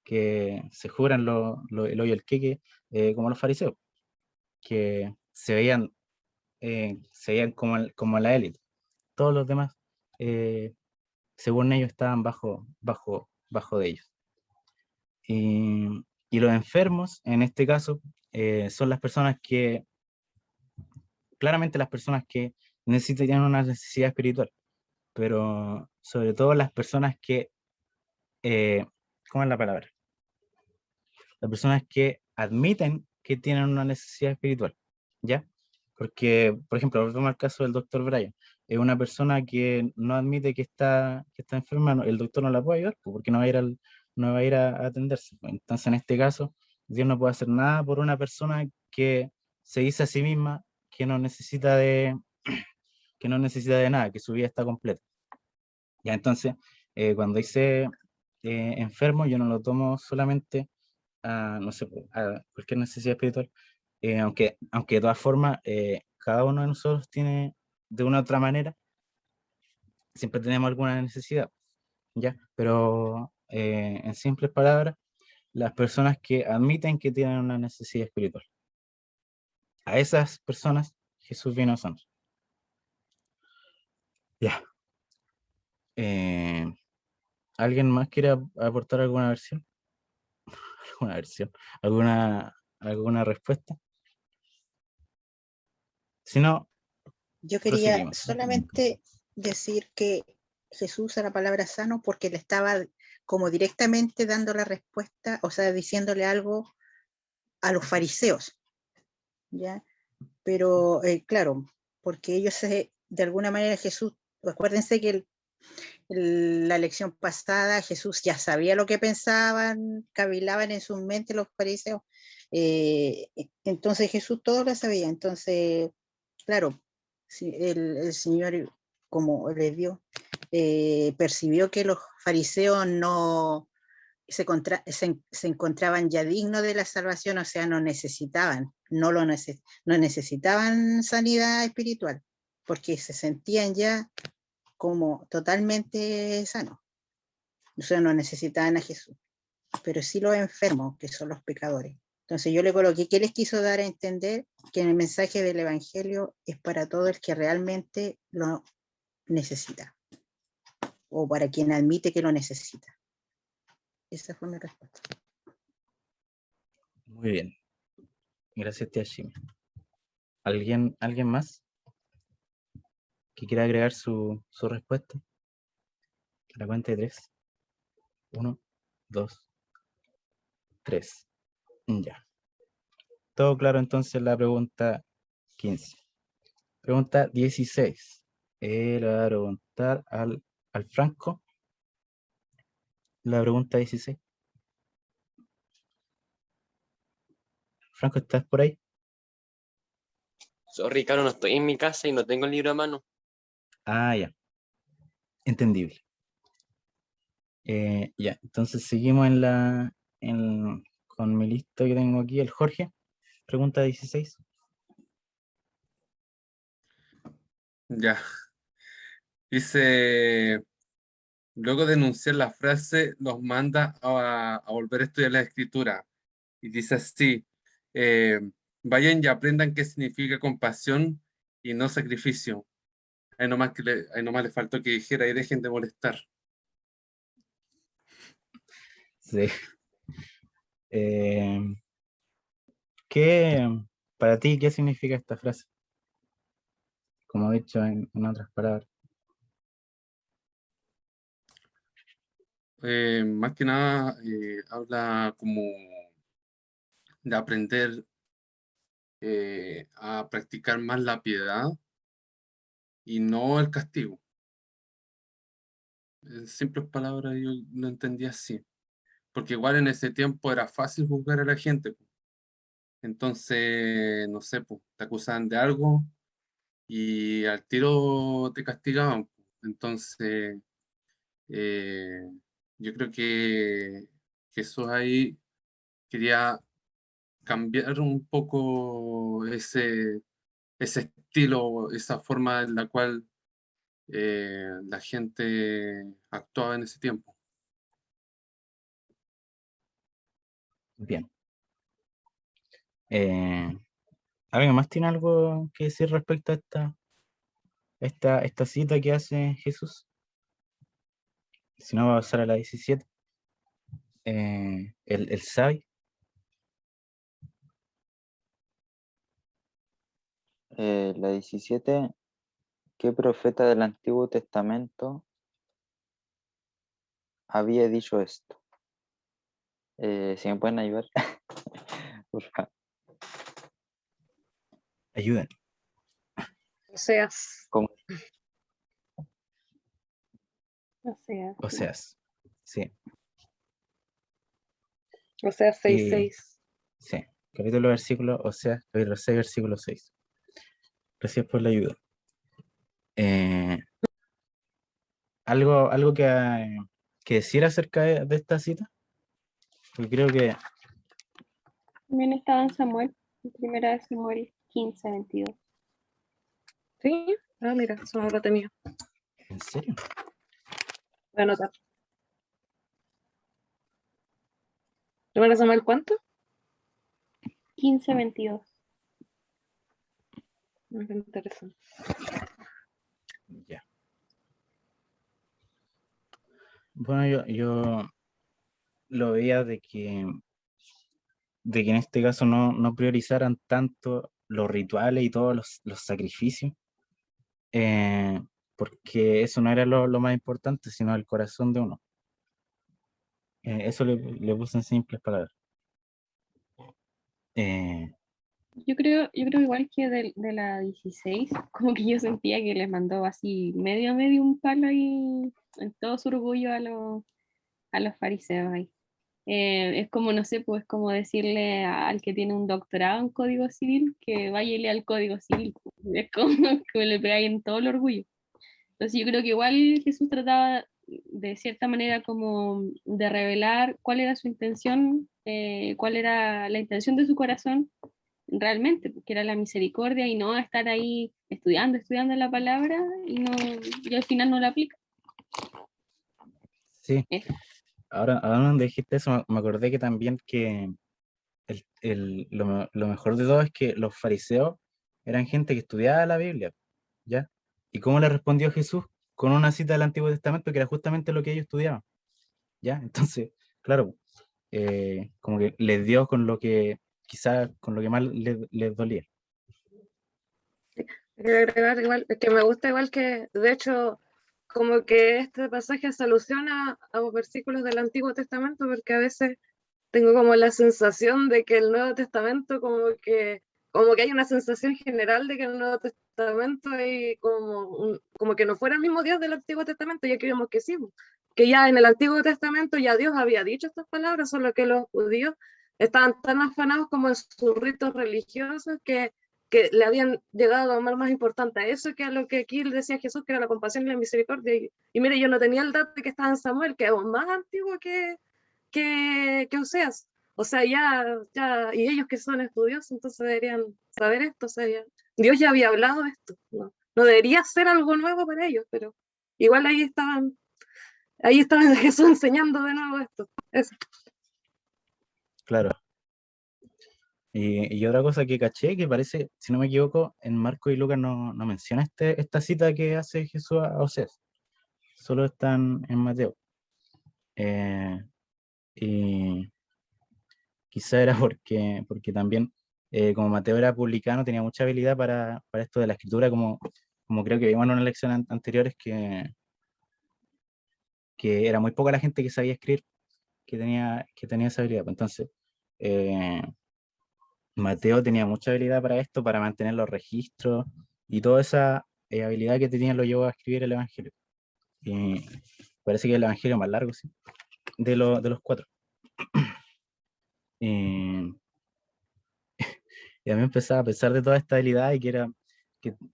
que se juran el hoyo el queque, como los fariseos, que se veían como la élite. Todos los demás, según ellos, estaban bajo de ellos. Y los enfermos, en este caso, son las personas que, claramente las personas que necesitan una necesidad espiritual, pero sobre todo las personas que, ¿cómo es la palabra? Las personas que admiten que tienen una necesidad espiritual, ¿ya? Porque, por ejemplo, volvemos al caso del doctor Brian, es una persona que no admite que está enferma, el doctor no la puede ayudar, pues, porque no va a ir a atenderse. Entonces, en este caso, Dios no puede hacer nada por una persona que se dice a sí misma que no necesita de nada, que su vida está completa. Ya, entonces, cuando dice enfermo, yo no lo tomo solamente no sé, a cualquier necesidad espiritual, aunque de todas formas, cada uno de nosotros tiene, de una u otra manera, siempre tenemos alguna necesidad, ¿ya? Pero en simples palabras, las personas que admiten que tienen una necesidad espiritual. A esas personas Jesús vino a sanar. Ya. ¿Alguien más quiere aportar alguna versión? ¿Alguna versión? ¿Alguna respuesta? Si no, Yo quería proseguimos. solamente decir que Jesús usa la palabra sano porque le estaba como directamente dando la respuesta, o sea, diciéndole algo a los fariseos, ¿ya? Pero claro, porque ellos de alguna manera Jesús, acuérdense que la lección pasada Jesús ya sabía lo que pensaban, cavilaban en sus mentes los fariseos, entonces Jesús todo lo sabía, entonces, claro, si el Señor, como les dio, percibió que los fariseos no se encontraban ya dignos de la salvación, o sea, no necesitaban, no necesitaban sanidad espiritual, porque se sentían ya como totalmente sanos, o sea, no necesitaban a Jesús, pero sí los enfermos, que son los pecadores. Entonces yo le coloqué que les quiso dar a entender que el mensaje del Evangelio es para todo el que realmente lo necesita, o para quien admite que lo necesita. Esa fue mi respuesta. Muy bien. Gracias, tía Shimi. ¿Alguien más que quiera agregar su respuesta? A la cuenta de 3. 1, 2, 3. Ya. Todo claro entonces la pregunta 15. Pregunta 16. Le voy a preguntar al Franco. La pregunta 16. Franco, ¿estás por ahí? Sorry, Ricardo, no estoy en mi casa y no tengo el libro a mano. Ah, ya. Entendible. Ya, entonces seguimos con mi lista que tengo aquí, el Jorge. Pregunta 16. Ya. Dice, luego de enunciar la frase, los manda a volver a estudiar la escritura. Y dice así, vayan y aprendan qué significa compasión y no sacrificio. Ahí nomás le faltó que dijera y dejen de molestar. Sí. Para ti, ¿qué significa esta frase? Como he dicho en otras palabras. Más que nada, habla como de aprender a practicar más la piedad y no el castigo. En simples palabras yo lo entendí así, porque igual en ese tiempo era fácil juzgar a la gente. Entonces, no sé, pues, te acusaban de algo y al tiro te castigaban. Entonces, eh, yo creo que Jesús ahí quería cambiar un poco ese estilo, esa forma en la cual la gente actuaba en ese tiempo. Bien. ¿Alguien más tiene algo que decir respecto a esta cita que hace Jesús? Si no, va a pasar a la 17. El sabio. La 17, ¿qué profeta del Antiguo Testamento había dicho esto? Si me pueden ayudar, por favor. Ayuden. Oseas. ¿Cómo? Oseas. Sí. Oseas 6:6. Sí. Capítulo versículo, Oseas, capítulo 6, versículo 6. Gracias por la ayuda. ¿Algo que decir acerca de esta cita? Porque creo que También estaba en Samuel, en primera de Samuel 15:22. Sí, mira, eso no lo tenía. ¿En serio? Voy a anotar. ¿Primera Samuel cuánto? 15:22. Qué interesante. Ya. Bueno, yo lo veía de que en este caso no priorizaran tanto los rituales y todos los sacrificios, eh, porque eso no era lo más importante, sino el corazón de uno. Eso le puse en simples palabras. Eh, Yo creo igual que de la 16, como que yo sentía que les mandó así medio a medio un palo ahí, en todo su orgullo a los fariseos ahí. Es como, no sé, pues como decirle al que tiene un doctorado en Código Civil que vaya y lea el Código Civil. Es como que le pegáis en todo el orgullo. Entonces yo creo que igual Jesús trataba de cierta manera como de revelar cuál era su intención, cuál era la intención de su corazón realmente, porque era la misericordia y no estar ahí estudiando la palabra y al final no la aplica. sí, Eso. ahora donde dijiste eso, me acordé que también que lo mejor de todo es que los fariseos eran gente que estudiaba la Biblia, ¿ya? ¿Y cómo le respondió Jesús? Con una cita del Antiguo Testamento que era justamente lo que ellos estudiaban, ¿ya? Entonces, claro, como que les dio con lo que, quizás con lo que más les dolía. Quiero agregar igual, que me gusta igual que, de hecho, como que este pasaje se alusiona a los versículos del Antiguo Testamento, porque a veces tengo como la sensación de que el Nuevo Testamento como que hay una sensación general de que el Nuevo Testamento es como que no fuera el mismo Dios del Antiguo Testamento, ya creemos que sí, que ya en el Antiguo Testamento ya Dios había dicho estas palabras, solo que los judíos estaban tan afanados como en sus ritos religiosos que le habían llegado a tomar más importante a eso que a lo que aquí decía Jesús, que era la compasión y la misericordia. Y mire, yo no tenía el dato de que estaba en Samuel, que es más antiguo que Oseas. O sea, y ellos que son estudiosos, entonces deberían saber esto. O sea, Dios ya había hablado de esto. No debería ser algo nuevo para ellos, pero igual ahí estaban Jesús enseñando de nuevo esto. Eso. Claro. Y otra cosa que caché, que parece, si no me equivoco, en Marcos y Lucas no menciona esta cita que hace Jesús a Oseas, solo están en Mateo. Y quizá era porque también, como Mateo era publicano, tenía mucha habilidad para esto de la escritura, como creo que vimos en una lección anteriores, que era muy poca la gente que sabía escribir, que tenía esa habilidad. Pues entonces, eh, Mateo tenía mucha habilidad para esto, para mantener los registros, y toda esa habilidad que tenía lo llevó a escribir el Evangelio. Y parece que es el Evangelio más largo, sí, de los cuatro. Y, y a mí empezaba a pensar de toda esta habilidad y que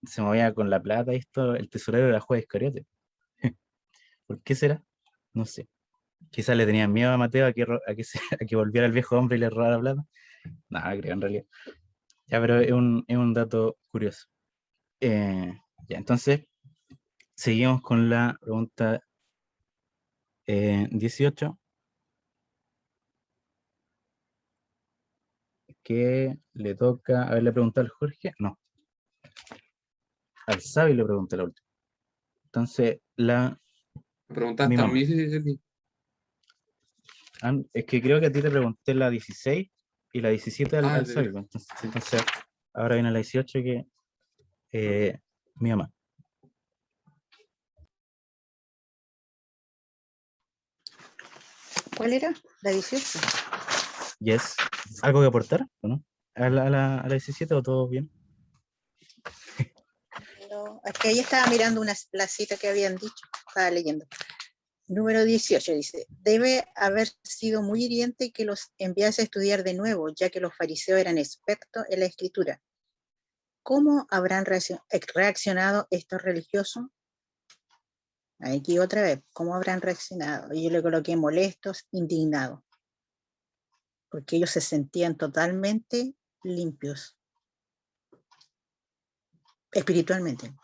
se movía con la plata y esto, el tesorero era Judas Iscariote. ¿Por qué será? No sé. Quizás le tenían miedo a Mateo a que volviera el viejo hombre y le robara la plata. Nada, creo en realidad. Ya, pero es un dato curioso. Ya, entonces, seguimos con la pregunta 18, que le toca, a ver, le pregunté al Jorge, no, al Sabi le pregunté la última. Entonces, Me mi preguntaste a mamá. mí, Eli. Es que creo que a ti te pregunté la 16 y la 17 al, Ah, al de Sabi, veras. pues, entonces ahora viene la 18 que mi mamá. ¿Cuál era? La 18. Yes. ¿Algo que aportar o no? ¿A la 17 o todo bien? No, es que ahí estaba mirando la cita que habían dicho, estaba leyendo. Número 18 dice, debe haber sido muy hiriente que los enviase a estudiar de nuevo, ya que los fariseos eran expertos en la escritura. ¿Cómo habrán reaccionado estos religiosos? Aquí otra vez, ¿cómo habrán reaccionado? Y yo le coloqué molestos, indignados, porque ellos se sentían totalmente limpios, espiritualmente.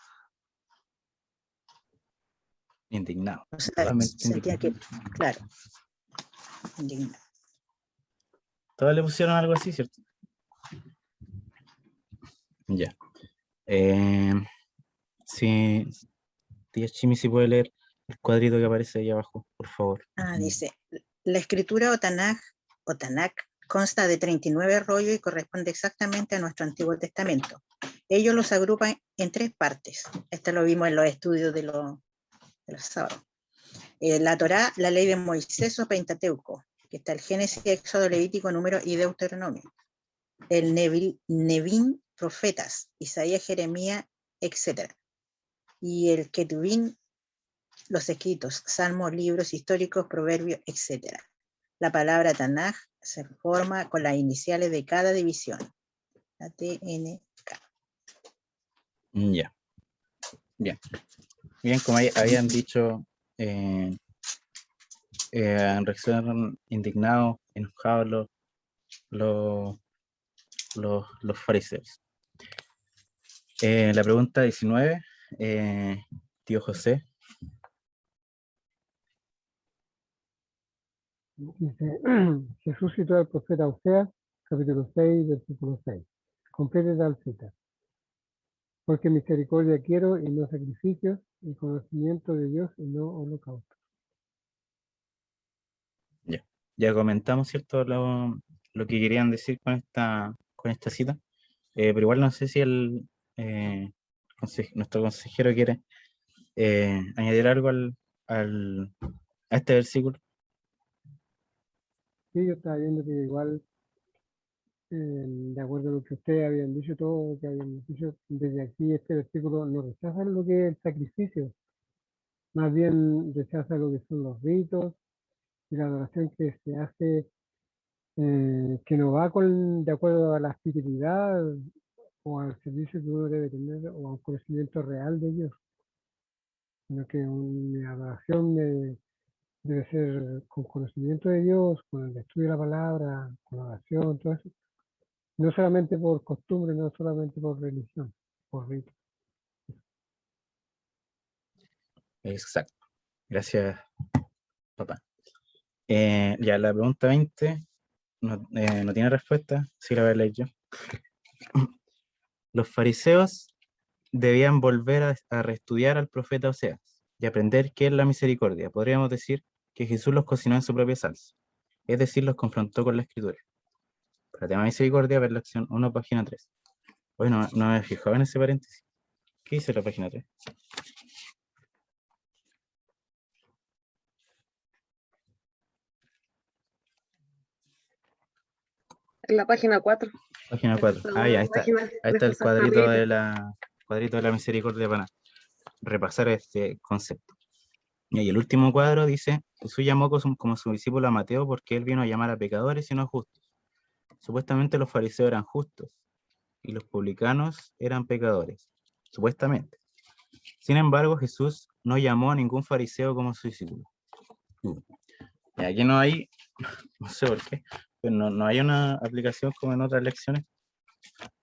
Indignado. O sea, Totalmente sentía indignado. que, claro, indignado. Todos le pusieron algo así, ¿cierto? Ya. Sí, tía Chimi, si puede leer el cuadrito que aparece ahí abajo, por favor. Dice, la escritura o Tanakh consta de 39 rollos y corresponde exactamente a nuestro Antiguo Testamento. Ellos los agrupan en 3 partes. Esto lo vimos en los estudios de los sábados. La Torá, la ley de Moisés o Pentateuco, que está el Génesis, Éxodo, Levítico, Número y Deuteronomio. El Nevín, profetas, Isaías, Jeremías, etc. Y el Ketubín, los escritos, salmos, libros históricos, proverbios, etc. La palabra Tanaj se forma con las iniciales de cada división. La TNK. Ya. Bien. Bien, como habían dicho, reaccionaron indignados, enojados los fariseos. La pregunta 19, tío José. Dice, Jesús citó al profeta Oseas, capítulo 6, versículo 6. Complete tal cita. Porque misericordia quiero y no sacrificios, y conocimiento de Dios y no holocausto. Ya comentamos, ¿cierto? Lo que querían decir con esta cita. Pero igual no sé si nuestro consejero quiere añadir algo a este versículo. Sí, yo estaba viendo que igual, de acuerdo a lo que ustedes habían dicho, todo lo que habían dicho, desde aquí este versículo no rechaza lo que es el sacrificio, más bien rechaza lo que son los ritos y la adoración que se hace, que no va de acuerdo a la espiritualidad o al servicio que uno debe tener o a un conocimiento real de Dios, sino que una adoración debe ser con conocimiento de Dios, con el estudio de la palabra, con la oración, todo eso. No solamente por costumbre, no solamente por religión, por rito. Exacto. Gracias, papá. Ya la pregunta 20 no tiene respuesta, sí la voy a leer yo. Los fariseos debían volver a reestudiar al profeta Oseas y aprender qué es la misericordia. Podríamos decir que Jesús los cocinó en su propia salsa, es decir, los confrontó con la escritura. Para el tema de misericordia, ver la acción 1, página 3. Bueno, no me he fijado en ese paréntesis. ¿Qué dice la página 3? En la página 4. Página 4. Ah, ya, ahí está el cuadrito de la misericordia para repasar este concepto. Y el último cuadro dice: Jesús llamó como su discípulo a Mateo porque él vino a llamar a pecadores y no a justos. Supuestamente los fariseos eran justos y los publicanos eran pecadores, supuestamente. Sin embargo, Jesús no llamó a ningún fariseo como su discípulo. Y aquí no hay, no sé por qué, pero no hay una aplicación como en otras lecciones,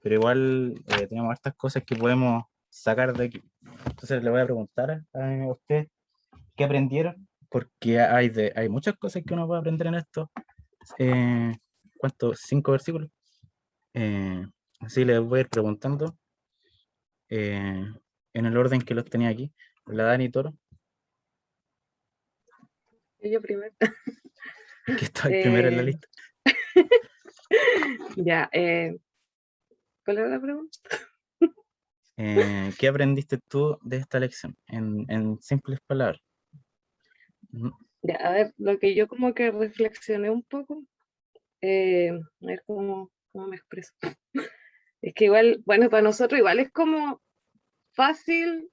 pero igual tenemos hartas cosas que podemos sacar de aquí. Entonces le voy a preguntar a ustedes qué aprendieron, porque hay muchas cosas que uno puede aprender en esto. ¿Cuántos? 5 versículos. Así les voy a ir preguntando en el orden que los tenía aquí. La Dani Toro, Yo primero. que está primero en la lista. Ya, ¿cuál era la pregunta? ¿Qué aprendiste tú de esta lección? En simples palabras. Ya, a ver, lo que yo como que reflexioné un poco, a ver cómo me expreso. Es que igual, bueno, para nosotros igual es como fácil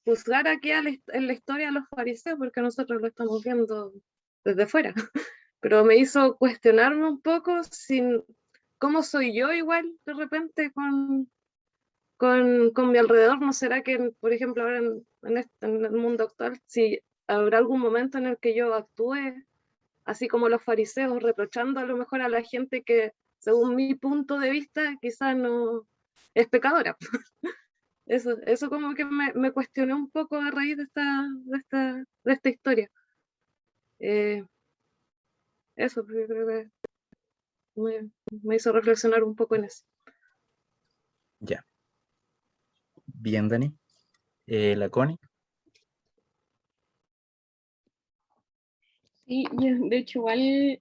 juzgar aquí en la historia a los fariseos porque nosotros lo estamos viendo desde fuera, pero me hizo cuestionarme un poco cómo soy yo igual de repente con mi alrededor. ¿No será que, por ejemplo, ahora en el mundo actual, si habrá algún momento en el que yo actúe así como los fariseos, reprochando a lo mejor a la gente que, según mi punto de vista, quizás no es pecadora? Eso como que me cuestioné un poco a raíz de esta historia. Eso, pues, yo creo que me hizo reflexionar un poco en eso. Ya. Bien, Dani. La Connie. Sí, yo de hecho igual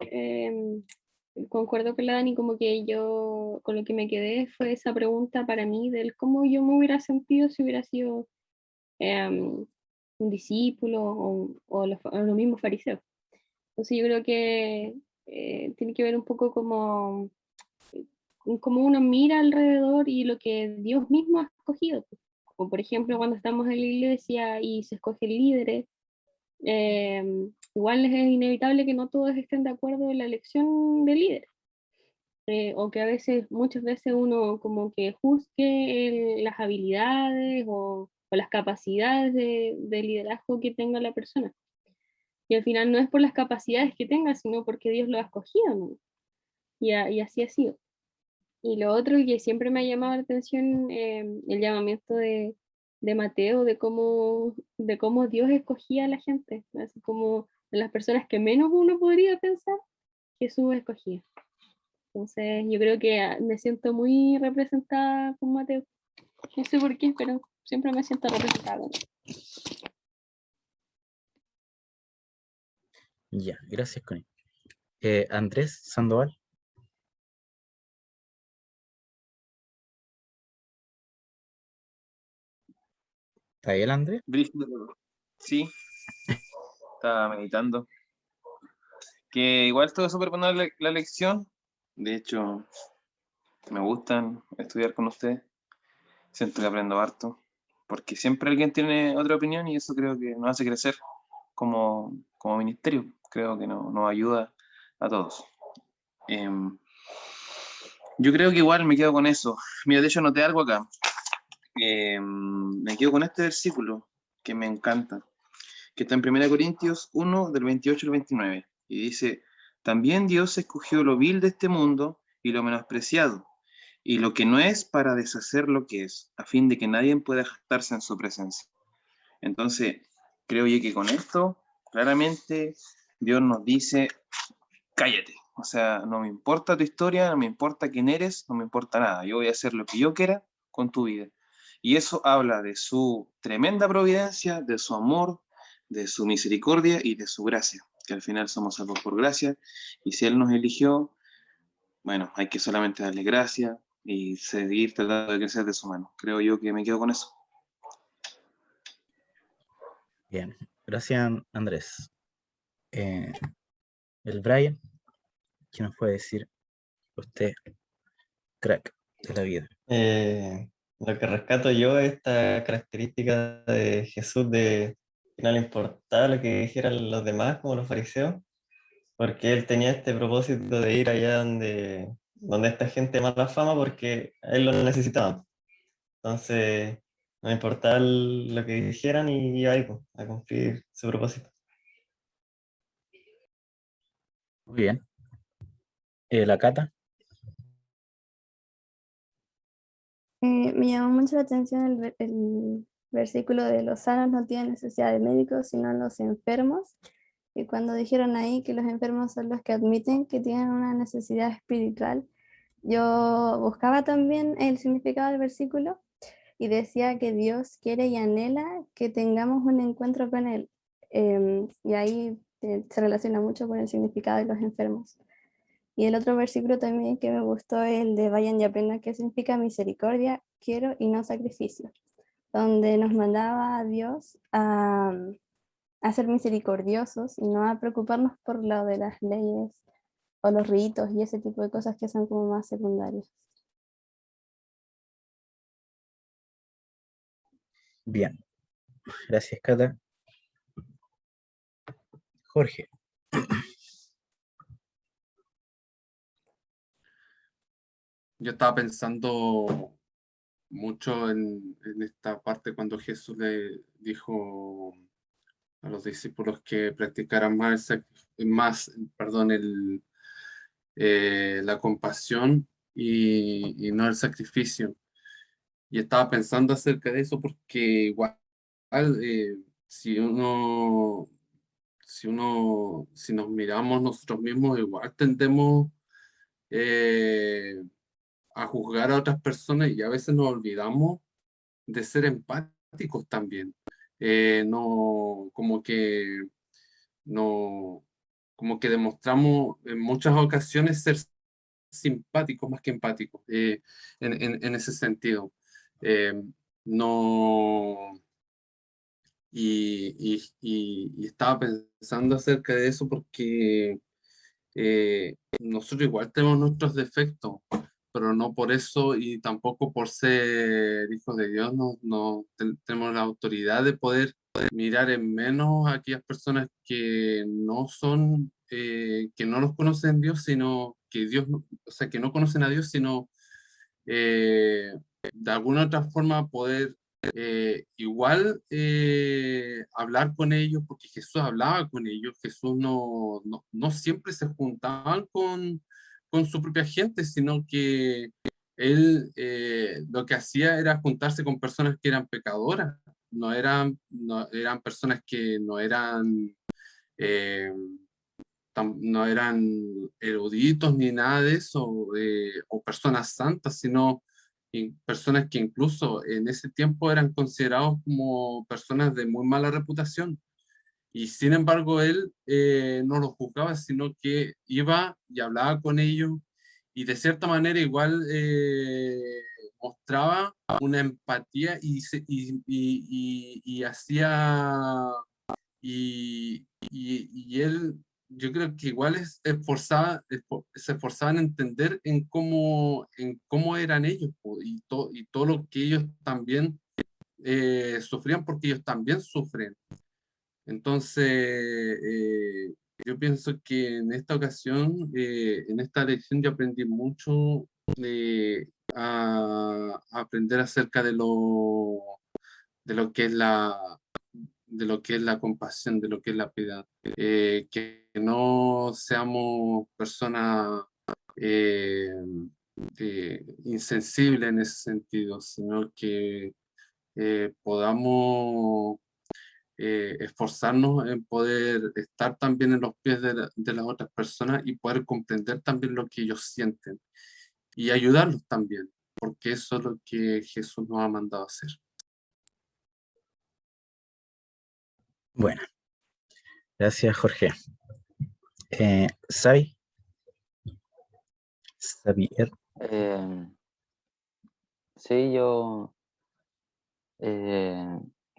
concuerdo con la Dani, como que yo con lo que me quedé fue esa pregunta para mí del cómo yo me hubiera sentido si hubiera sido un discípulo o los mismos fariseos. Entonces yo creo que tiene que ver un poco como uno mira alrededor y lo que Dios mismo ha escogido. Como por ejemplo cuando estamos en la iglesia y se escogen líderes, igual es inevitable que no todos estén de acuerdo en la elección de líder, o que a veces, muchas veces uno como que juzgue las habilidades o las capacidades de liderazgo que tenga la persona. Y al final no es por las capacidades que tenga, sino porque Dios lo ha escogido, ¿no? Y así ha sido. Y lo otro que siempre me ha llamado la atención, el llamamiento de Mateo, de cómo Dios escogía a la gente, así como de las personas que menos uno podría pensar, Jesús escogía. Entonces yo creo que me siento muy representada con Mateo. No sé por qué, pero siempre me siento representada con él. Ya, gracias, Connie. Andrés Sandoval. ¿Está ahí el Andrés? Brígido. Sí, estaba meditando. Que igual estuvo súper buena la lección. De hecho, me gustan estudiar con ustedes. Siento que aprendo harto. Porque siempre alguien tiene otra opinión y eso creo que nos hace crecer como ministerio. Creo que nos ayuda a todos. Yo creo que igual me quedo con eso. Mira, de hecho anoté algo acá. Me quedo con este versículo que me encanta, que está en 1 Corintios 1, del 28 al 29. Y dice, también Dios escogió lo vil de este mundo y lo menospreciado, y lo que no es para deshacer lo que es, a fin de que nadie pueda jactarse en su presencia. Entonces, creo yo que con esto, claramente, Dios nos dice, cállate. O sea, no me importa tu historia, no me importa quién eres, no me importa nada. Yo voy a hacer lo que yo quiera con tu vida. Y eso habla de su tremenda providencia, de su amor, de su misericordia y de su gracia, que al final somos salvos por gracia. Y si Él nos eligió, bueno, hay que solamente darle gracias y seguir tratando de crecer de su mano. Creo yo que me quedo con eso. Bien, gracias, Andrés. El Brian, ¿qué nos puede decir usted, crack de la vida? Lo que rescato yo es esta característica de Jesús de que no le importaba lo que dijeran los demás, como los fariseos, porque él tenía este propósito de ir allá donde esta gente mala fama, porque a él lo necesitaban. Entonces, no le importaba lo que dijeran y iba ahí, pues, a cumplir su propósito. Muy bien. La Cata. Me llamó mucho la atención el versículo de los sanos no tienen necesidad de médicos, sino los enfermos. Y cuando dijeron ahí que los enfermos son los que admiten que tienen una necesidad espiritual, yo buscaba también el significado del versículo y decía que Dios quiere y anhela que tengamos un encuentro con Él. Y ahí se relaciona mucho con el significado de los enfermos. Y el otro versículo también que me gustó es el de vayan y aprendan qué significa misericordia, quiero y no sacrificio, donde nos mandaba a Dios a ser misericordiosos y no a preocuparnos por lo de las leyes o los ritos y ese tipo de cosas que son como más secundarias. Bien, gracias, Cata. Jorge. Yo estaba pensando mucho en esta parte cuando Jesús le dijo a los discípulos que practicaran la compasión y no el sacrificio. Y estaba pensando acerca de eso porque igual, si si nos miramos nosotros mismos, igual tendemos a juzgar a otras personas y a veces nos olvidamos de ser empáticos también. No, no, como que demostramos en muchas ocasiones ser simpáticos más que empáticos, en ese sentido. No, y estaba pensando acerca de eso porque nosotros igual tenemos nuestros defectos, pero no por eso y tampoco por ser hijos de Dios tenemos la autoridad de poder mirar en menos a aquellas personas que no son, que no los conocen Dios, sino que Dios, o sea, que no conocen a Dios, sino de alguna otra forma poder igual hablar con ellos, porque Jesús hablaba con ellos. Jesús no siempre se juntaban con su propia gente, sino que él lo que hacía era juntarse con personas que eran pecadoras, no eran personas que eh, no eran eruditos ni nada de eso, o personas santas, sino personas que incluso en ese tiempo eran considerados como personas de muy mala reputación. Y sin embargo, él no los juzgaba, sino que iba y hablaba con ellos y de cierta manera igual mostraba una empatía y hacía y él, yo creo que igual se esforzaba en entender en cómo eran ellos, po, y todo lo que ellos también sufrían, porque ellos también sufren. Entonces, yo pienso que en esta ocasión, en esta lección, yo aprendí mucho a aprender acerca de lo que es de lo que es la compasión, de lo que es la piedad. Que no seamos personas eh, insensibles en ese sentido, sino que podamos esforzarnos en poder estar también en los pies de las otras personas y poder comprender también lo que ellos sienten y ayudarlos también, porque eso es lo que Jesús nos ha mandado a hacer. Bueno, gracias, Jorge. Xavier. Sí,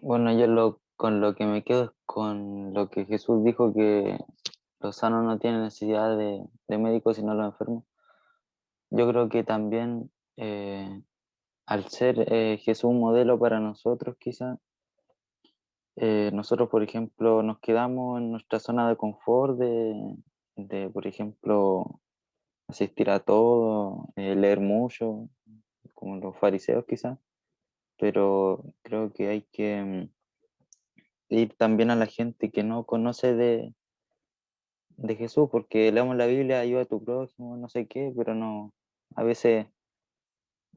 bueno, con lo que me quedo es con lo que Jesús dijo, que los sanos no tienen necesidad de médicos sino los enfermos. Yo creo que también al ser Jesús un modelo para nosotros, quizás, nosotros, por ejemplo, nos quedamos en nuestra zona de confort por ejemplo, asistir a todo, leer mucho, como los fariseos quizás, pero creo que hay que ir también a la gente que no conoce de Jesús, porque leemos la Biblia, ayuda a tu prójimo, no sé qué, pero no, a veces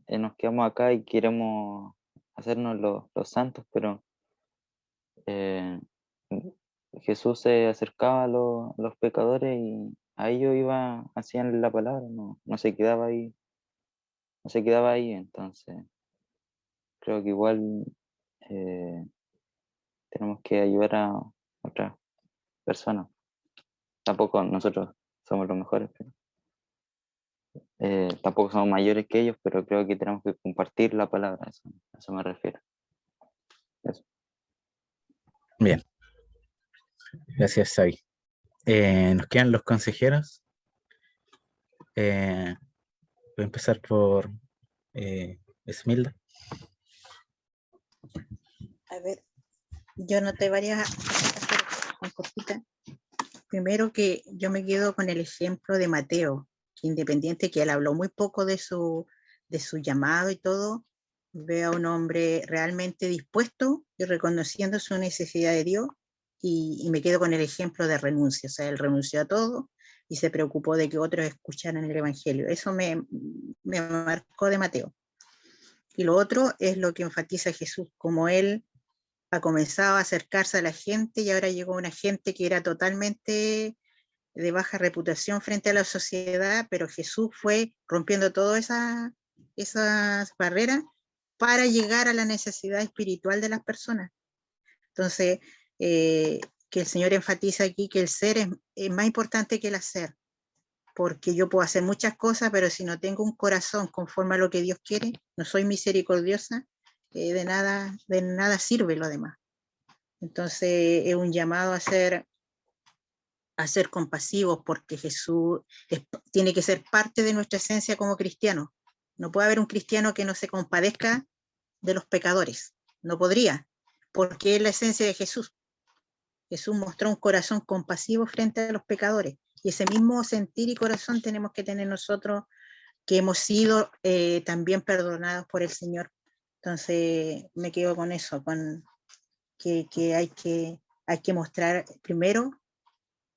nos quedamos acá y queremos hacernos los santos, pero eh, Jesús se acercaba a los pecadores y a ellos iba, hacían la palabra, no se quedaba ahí, no se quedaba ahí, entonces creo que igual eh, tenemos que ayudar a otras personas. Tampoco nosotros somos los mejores, pero tampoco somos mayores que ellos, pero creo que tenemos que compartir la palabra, a eso me refiero. Eso. Bien. Gracias, Xavi. Nos quedan los consejeros. Voy a empezar por Esmilda. A ver, yo noté varias cositas. Primero, que yo me quedo con el ejemplo de Mateo, que independiente que él habló muy poco de su llamado y todo, veo a un hombre realmente dispuesto y reconociendo su necesidad de Dios, y me quedo con el ejemplo de renuncia. O sea, él renunció a todo y se preocupó de que otros escucharan el Evangelio. Eso me marcó de Mateo. Y lo otro es lo que enfatiza Jesús, como Él ha comenzado a acercarse a la gente y ahora llegó una gente que era totalmente de baja reputación frente a la sociedad, pero Jesús fue rompiendo todas esas barreras para llegar a la necesidad espiritual de las personas. Entonces, que el Señor enfatiza aquí que el ser es más importante que el hacer, porque yo puedo hacer muchas cosas, pero si no tengo un corazón conforme a lo que Dios quiere, no soy misericordiosa, de nada sirve lo demás. Entonces, es un llamado a ser compasivos, porque Jesús tiene que ser parte de nuestra esencia como cristianos. No puede haber un cristiano que no se compadezca de los pecadores. No podría, porque es la esencia de Jesús. Jesús mostró un corazón compasivo frente a los pecadores. Y ese mismo sentir y corazón tenemos que tener nosotros, que hemos sido también perdonados por el Señor. Entonces me quedo con eso, con que hay que mostrar primero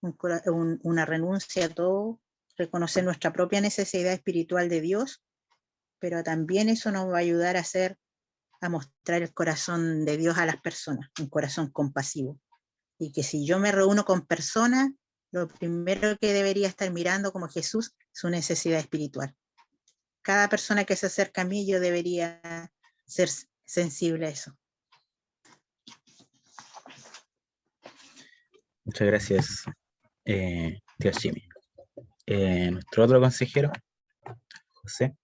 una renuncia a todo, reconocer nuestra propia necesidad espiritual de Dios, pero también eso nos va a ayudar a mostrar el corazón de Dios a las personas, un corazón compasivo. Y que si yo me reúno con personas, lo primero que debería estar mirando como Jesús es su necesidad espiritual. Cada persona que se acerca a mí, yo debería ser sensible a eso. Muchas gracias, tío Jimmy. Nuestro otro consejero, José.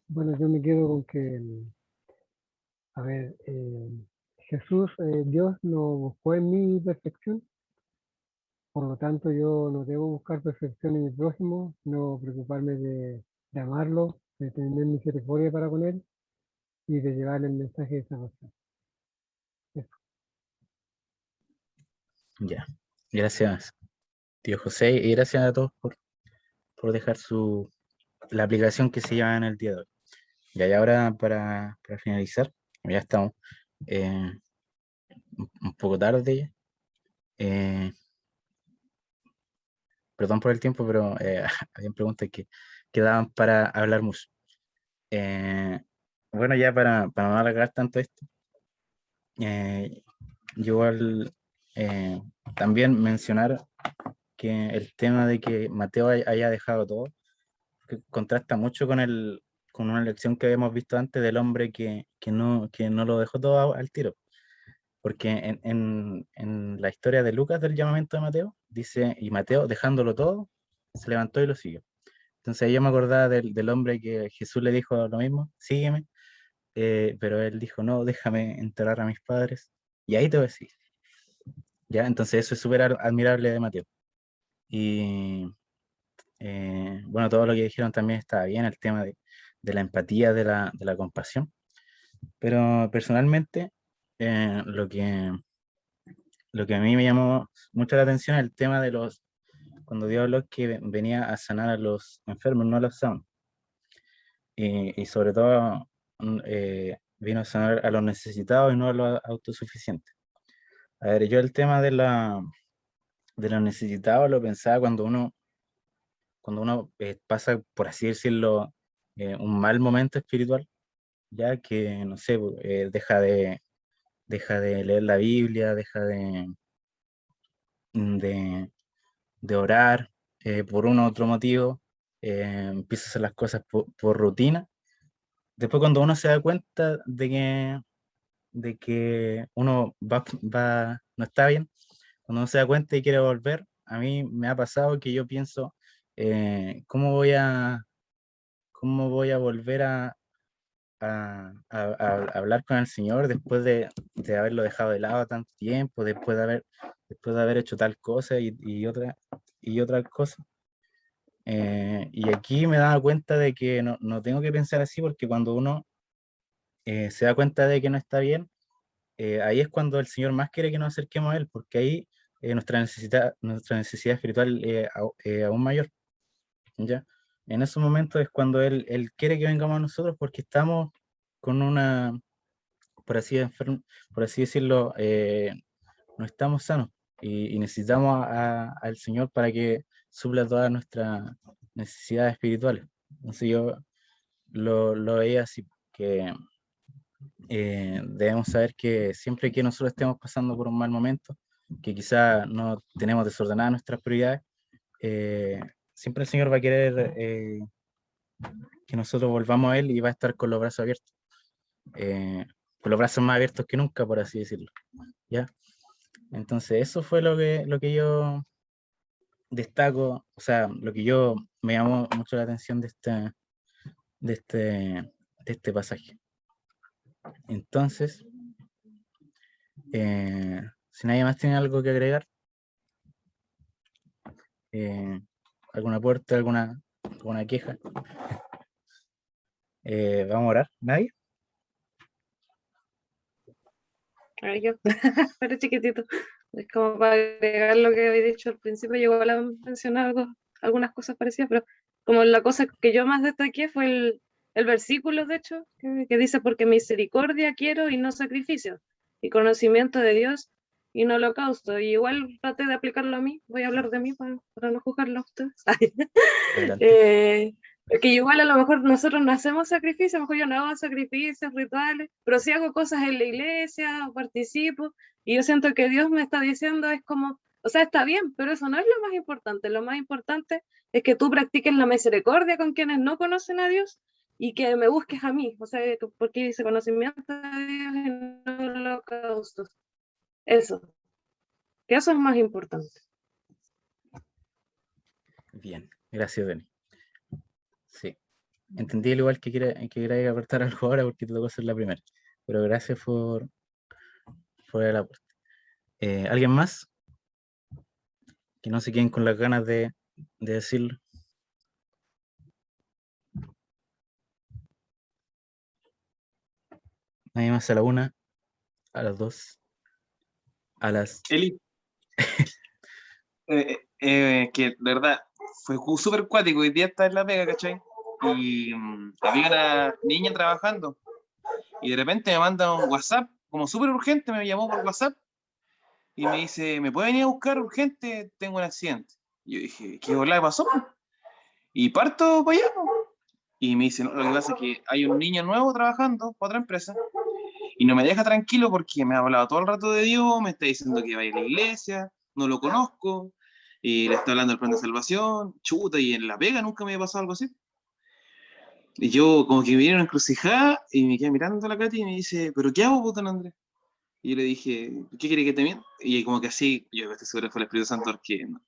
Bueno, yo me quedo con que, a ver, Jesús, Dios no buscó en mí perfección, por lo tanto yo no debo buscar perfección en mi prójimo, no preocuparme de amarlo, de tener misericordia para con él y de llevarle el mensaje de salvación. Ya, gracias, tío José, y gracias a todos por dejar la aplicación que se lleva en el día de hoy. Ya, y ahora para finalizar, ya estamos un poco tarde ya. Perdón por el tiempo, pero habían preguntas que quedaban para hablar mucho. Bueno, ya para no alargar tanto esto, yo igual también mencionar que el tema de que Mateo haya dejado todo, que contrasta mucho con una lección que habíamos visto antes del hombre que no lo dejó todo al tiro. Porque en la historia de Lucas del llamamiento de Mateo, dice, y Mateo, dejándolo todo, se levantó y lo siguió. Entonces yo me acordaba del hombre que Jesús le dijo lo mismo, sígueme, pero él dijo, no, déjame enterrar a mis padres, y ahí te voy a seguir. ¿Ya? Entonces eso es súper admirable de Mateo. Y bueno, todo lo que dijeron también estaba bien, el tema de la empatía, de la compasión. Pero personalmente, lo que a mí me llamó mucho la atención es el tema cuando Dios habló que venía a sanar a los enfermos, no a los sanos. Y sobre todo vino a sanar a los necesitados y no a los autosuficientes. A ver, yo el tema de los necesitados lo pensaba cuando uno pasa, por así decirlo, un mal momento espiritual, ya que, no sé, deja de leer la Biblia, deja de, de orar por uno u otro motivo, empieza a hacer las cosas por rutina. Después cuando uno se da cuenta de que uno no está bien, cuando uno se da cuenta y quiere volver, a mí me ha pasado que yo pienso, ¿cómo voy a volver a hablar con el Señor después de haberlo dejado de lado tanto tiempo, después de haber hecho tal cosa y otra cosa? Y aquí me daba cuenta de que no tengo que pensar así, porque cuando uno se da cuenta de que no está bien, ahí es cuando el Señor más quiere que nos acerquemos a Él, porque ahí nuestra necesidad espiritual es aún mayor, ¿ya? En esos momentos es cuando Él quiere que vengamos a nosotros, porque estamos con por así, por así decirlo, no estamos sanos y necesitamos al Señor para que supla todas nuestras necesidades espirituales. Entonces yo lo veía así, que debemos saber que siempre que nosotros estemos pasando por un mal momento, que quizá no tenemos desordenadas nuestras prioridades, siempre el Señor va a querer que nosotros volvamos a Él y va a estar con los brazos abiertos, con los brazos más abiertos que nunca, por así decirlo. ¿Ya? Entonces eso fue lo que yo destaco, o sea, lo que yo me llamó mucho la atención de este, de este pasaje. Entonces, si nadie más tiene algo que agregar, alguna puerta, alguna queja, vamos a orar. ¿Nadie? A ver, yo, pero chiquitito. Es como para agregar lo que había dicho al principio, llegó a mencionar algunas cosas parecidas, pero como la cosa que yo más destaqué fue el versículo, de hecho, que dice, porque misericordia quiero y no sacrificio, y conocimiento de Dios y no holocausto. Y igual traté de aplicarlo a mí, voy a hablar de mí para no juzgarlo a ustedes. Adelante. Que igual a lo mejor nosotros no hacemos sacrificios, a lo mejor yo no hago sacrificios, rituales, pero sí hago cosas en la iglesia, participo, y yo siento que Dios me está diciendo, es como, o sea, está bien, pero eso no es lo más importante es que tú practiques la misericordia con quienes no conocen a Dios y que me busques a mí, o sea, porque dice conocimiento de Dios y no holocaustos. Eso, que eso es más importante. Bien, gracias, Denis. Sí, entendí al igual que quería aportar algo ahora porque te tocó ser la primera, pero gracias por el aporte. ¿Alguien más? Que no se queden con las ganas de decirlo. Nadie más a la 1, a las 2, a las... Eli, que de verdad fue súper cuático. Hoy día está en la pega, ¿cachai? Y había una niña trabajando y de repente me manda un WhatsApp, como súper urgente, me llamó por WhatsApp y me dice, ¿me puede venir a buscar urgente? Tengo un accidente. Y yo dije, ¿qué bola pasó? Y parto para allá. Y me dice, no, lo que pasa es que hay un niño nuevo trabajando para otra empresa y no me deja tranquilo porque me ha hablado todo el rato de Dios, me está diciendo que vaya a la iglesia, no lo conozco, y le está hablando del plan de salvación, chuta, y en la pega nunca me había pasado algo así. Y yo como que me viene una encrucijada y me quedé mirando a la Katy y me dice, ¿pero qué hago, puto Andrés? Y yo le dije, ¿qué quiere que te mienta? Y como que así, yo estoy seguro que fue el Espíritu Santo porque no.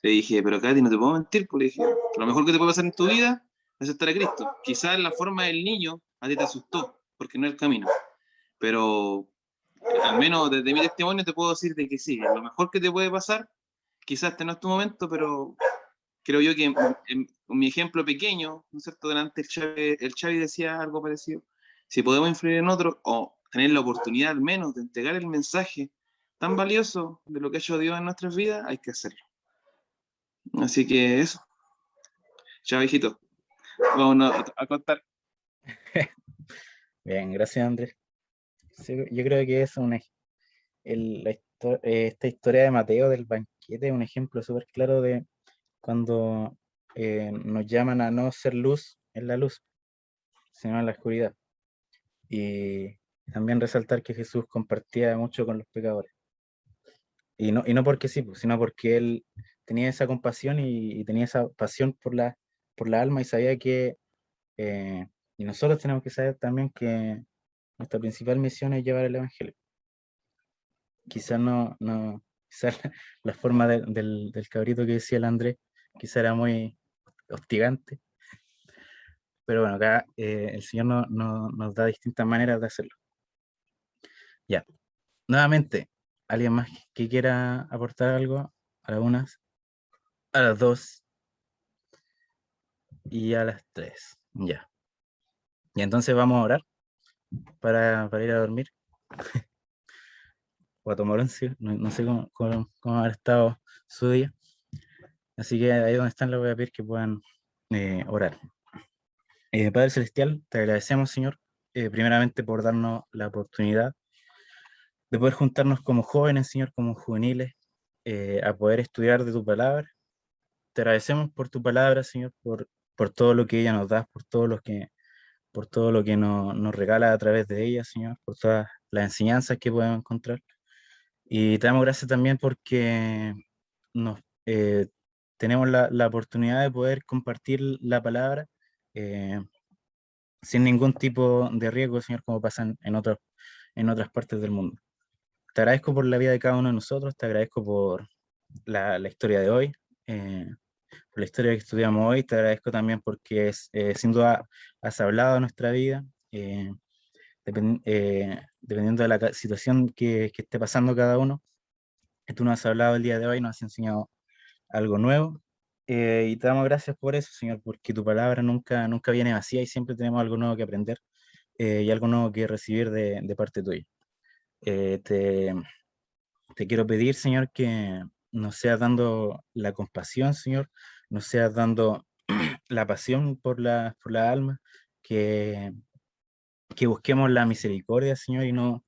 Le dije, pero Katy, no te puedo mentir, pues le dije, lo mejor que te puede pasar en tu vida es aceptar a Cristo. Quizás la forma del niño a ti te asustó, porque no es el camino. Pero al menos desde mi testimonio te puedo decir de que sí, lo mejor que te puede pasar, quizás este no es tu momento, pero creo yo que con mi ejemplo pequeño, ¿no es cierto? Delante el Xavi decía algo parecido. Si podemos influir en otro o tener la oportunidad al menos de entregar el mensaje tan valioso de lo que ha hecho Dios en nuestras vidas, hay que hacerlo. Así que eso. Chao, hijito. Vamos a contar. Bien, gracias, Andrés. Sí, yo creo que es esta historia de Mateo del banquete es un ejemplo súper claro de cuando nos llaman a no ser luz en la luz, sino en la oscuridad. Y también resaltar que Jesús compartía mucho con los pecadores. Y no porque sí, pues, sino porque él tenía esa compasión y tenía esa pasión por la alma y sabía que, y nosotros tenemos que saber también que nuestra principal misión es llevar el Evangelio. Quizás quizás la forma del cabrito que decía el Andrés, quizás era muy hostigante, pero bueno, acá el Señor nos da distintas maneras de hacerlo. Ya, nuevamente, ¿alguien más que quiera aportar algo? A las 1, a las 2 y a las 3. Ya. Y entonces vamos a orar para ir a dormir o a tomar once, no sé cómo habrá estado su día. Así que ahí donde están les voy a pedir que puedan orar. Padre Celestial, te agradecemos, Señor, primeramente por darnos la oportunidad de poder juntarnos como jóvenes, Señor, como juveniles, a poder estudiar de tu palabra. Te agradecemos por tu palabra, Señor, por por todo lo que ella nos da, por todo lo que nos regala a través de ella, Señor, por todas las enseñanzas que podemos encontrar. Y te damos gracias también porque nos, tenemos la oportunidad de poder compartir la palabra sin ningún tipo de riesgo, Señor, como pasa en otras partes del mundo. Te agradezco por la vida de cada uno de nosotros, te agradezco por la historia de hoy, por la historia que estudiamos hoy, te agradezco también porque sin duda has hablado de nuestra vida, dependiendo de la situación que esté pasando cada uno, que tú nos has hablado el día de hoy, nos has enseñado algo nuevo, y te damos gracias por eso, Señor, porque tu palabra nunca viene vacía y siempre tenemos algo nuevo que aprender y algo nuevo que recibir de parte tuya. Te quiero pedir, Señor, que nos seas dando la compasión, Señor, nos seas dando la pasión por la alma, que busquemos la misericordia, Señor, y no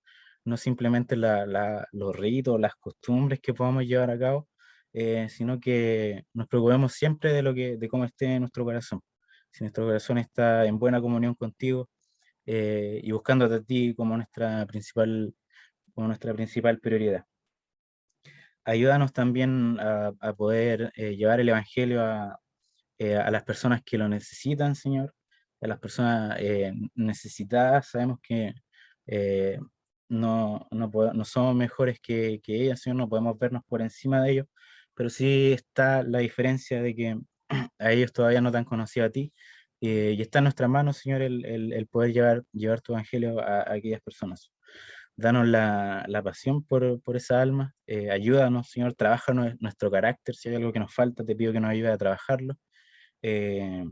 simplemente los ritos, las costumbres que podamos llevar a cabo, sino que nos preocupemos siempre de cómo esté nuestro corazón. Si nuestro corazón está en buena comunión contigo y buscándote a ti como nuestra principal prioridad. Ayúdanos también a poder llevar el Evangelio a las personas que lo necesitan, Señor, a las personas necesitadas. Sabemos que eh, no somos mejores que ellas, Señor, no podemos vernos por encima de ellos, pero sí está la diferencia de que a ellos todavía no te han conocido a ti, y está en nuestras manos, Señor, el poder llevar tu Evangelio a aquellas personas. Danos la pasión por esa alma, ayúdanos, Señor, trabaja nuestro carácter, si hay algo que nos falta, te pido que nos ayude a trabajarlo. eh,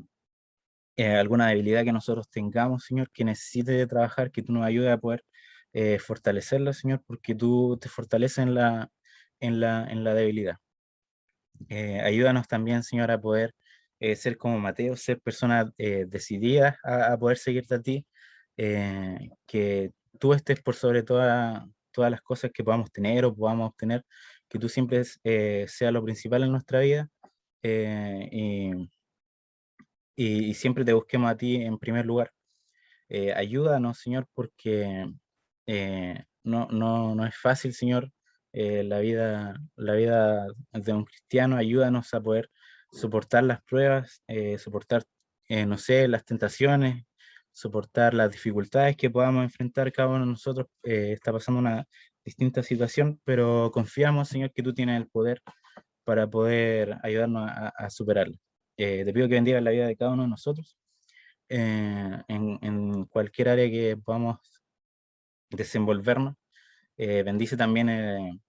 Alguna debilidad que nosotros tengamos, Señor, que necesite de trabajar, que tú nos ayudes a poder fortalecerla, Señor, porque tú te fortaleces en la debilidad. Ayúdanos también, Señor, a poder ser como Mateo, ser personas decididas a poder seguirte a ti, que tú estés por sobre todas las cosas que podamos tener o podamos obtener, que tú siempre sea lo principal en nuestra vida, y siempre te busquemos a ti en primer lugar. Ayúdanos, Señor, porque no es fácil, Señor, la vida de un cristiano. Ayúdanos a poder soportar las pruebas, soportar, no sé, las tentaciones, soportar las dificultades que podamos enfrentar cada uno de nosotros. Está pasando una distinta situación, pero confiamos, Señor, que tú tienes el poder para poder ayudarnos a superarla. Te pido que bendiga la vida de cada uno de nosotros en cualquier área que podamos desenvolvernos. Bendice también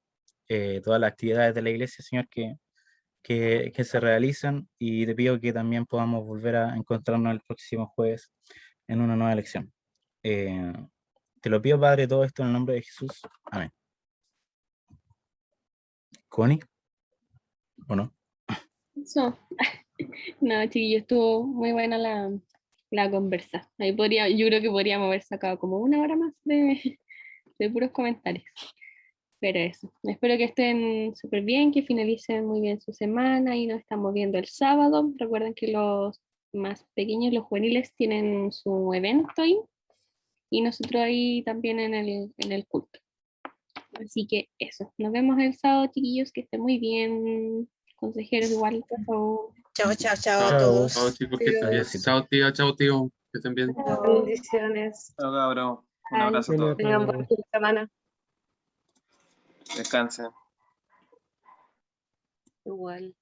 todas las actividades de la iglesia, Señor, que se realizan, y te pido que también podamos volver a encontrarnos el próximo jueves en una nueva lección. Te lo pido, Padre, todo esto en el nombre de Jesús. Amén. ¿Connie? ¿O no? Eso. No, chiquillos, estuvo muy buena la conversa. Ahí yo creo que podríamos haber sacado como 1 hora más de puros comentarios. Pero eso, espero que estén súper bien, que finalicen muy bien su semana y nos estamos viendo el sábado. Recuerden que los más pequeños, los juveniles, tienen su evento ahí y nosotros ahí también en el culto. Así que eso, nos vemos el sábado, chiquillos, que estén muy bien. Consejeros igual, por favor. Chao, chao, chao a Chao, todos. chao, chicos, que estén bien. Chao, tía, chao, tío, que estén bien. Bendiciones. Chao, cabrón. Un Bye. abrazo a todos. Tengan buen fin de semana. Descansen. Igual.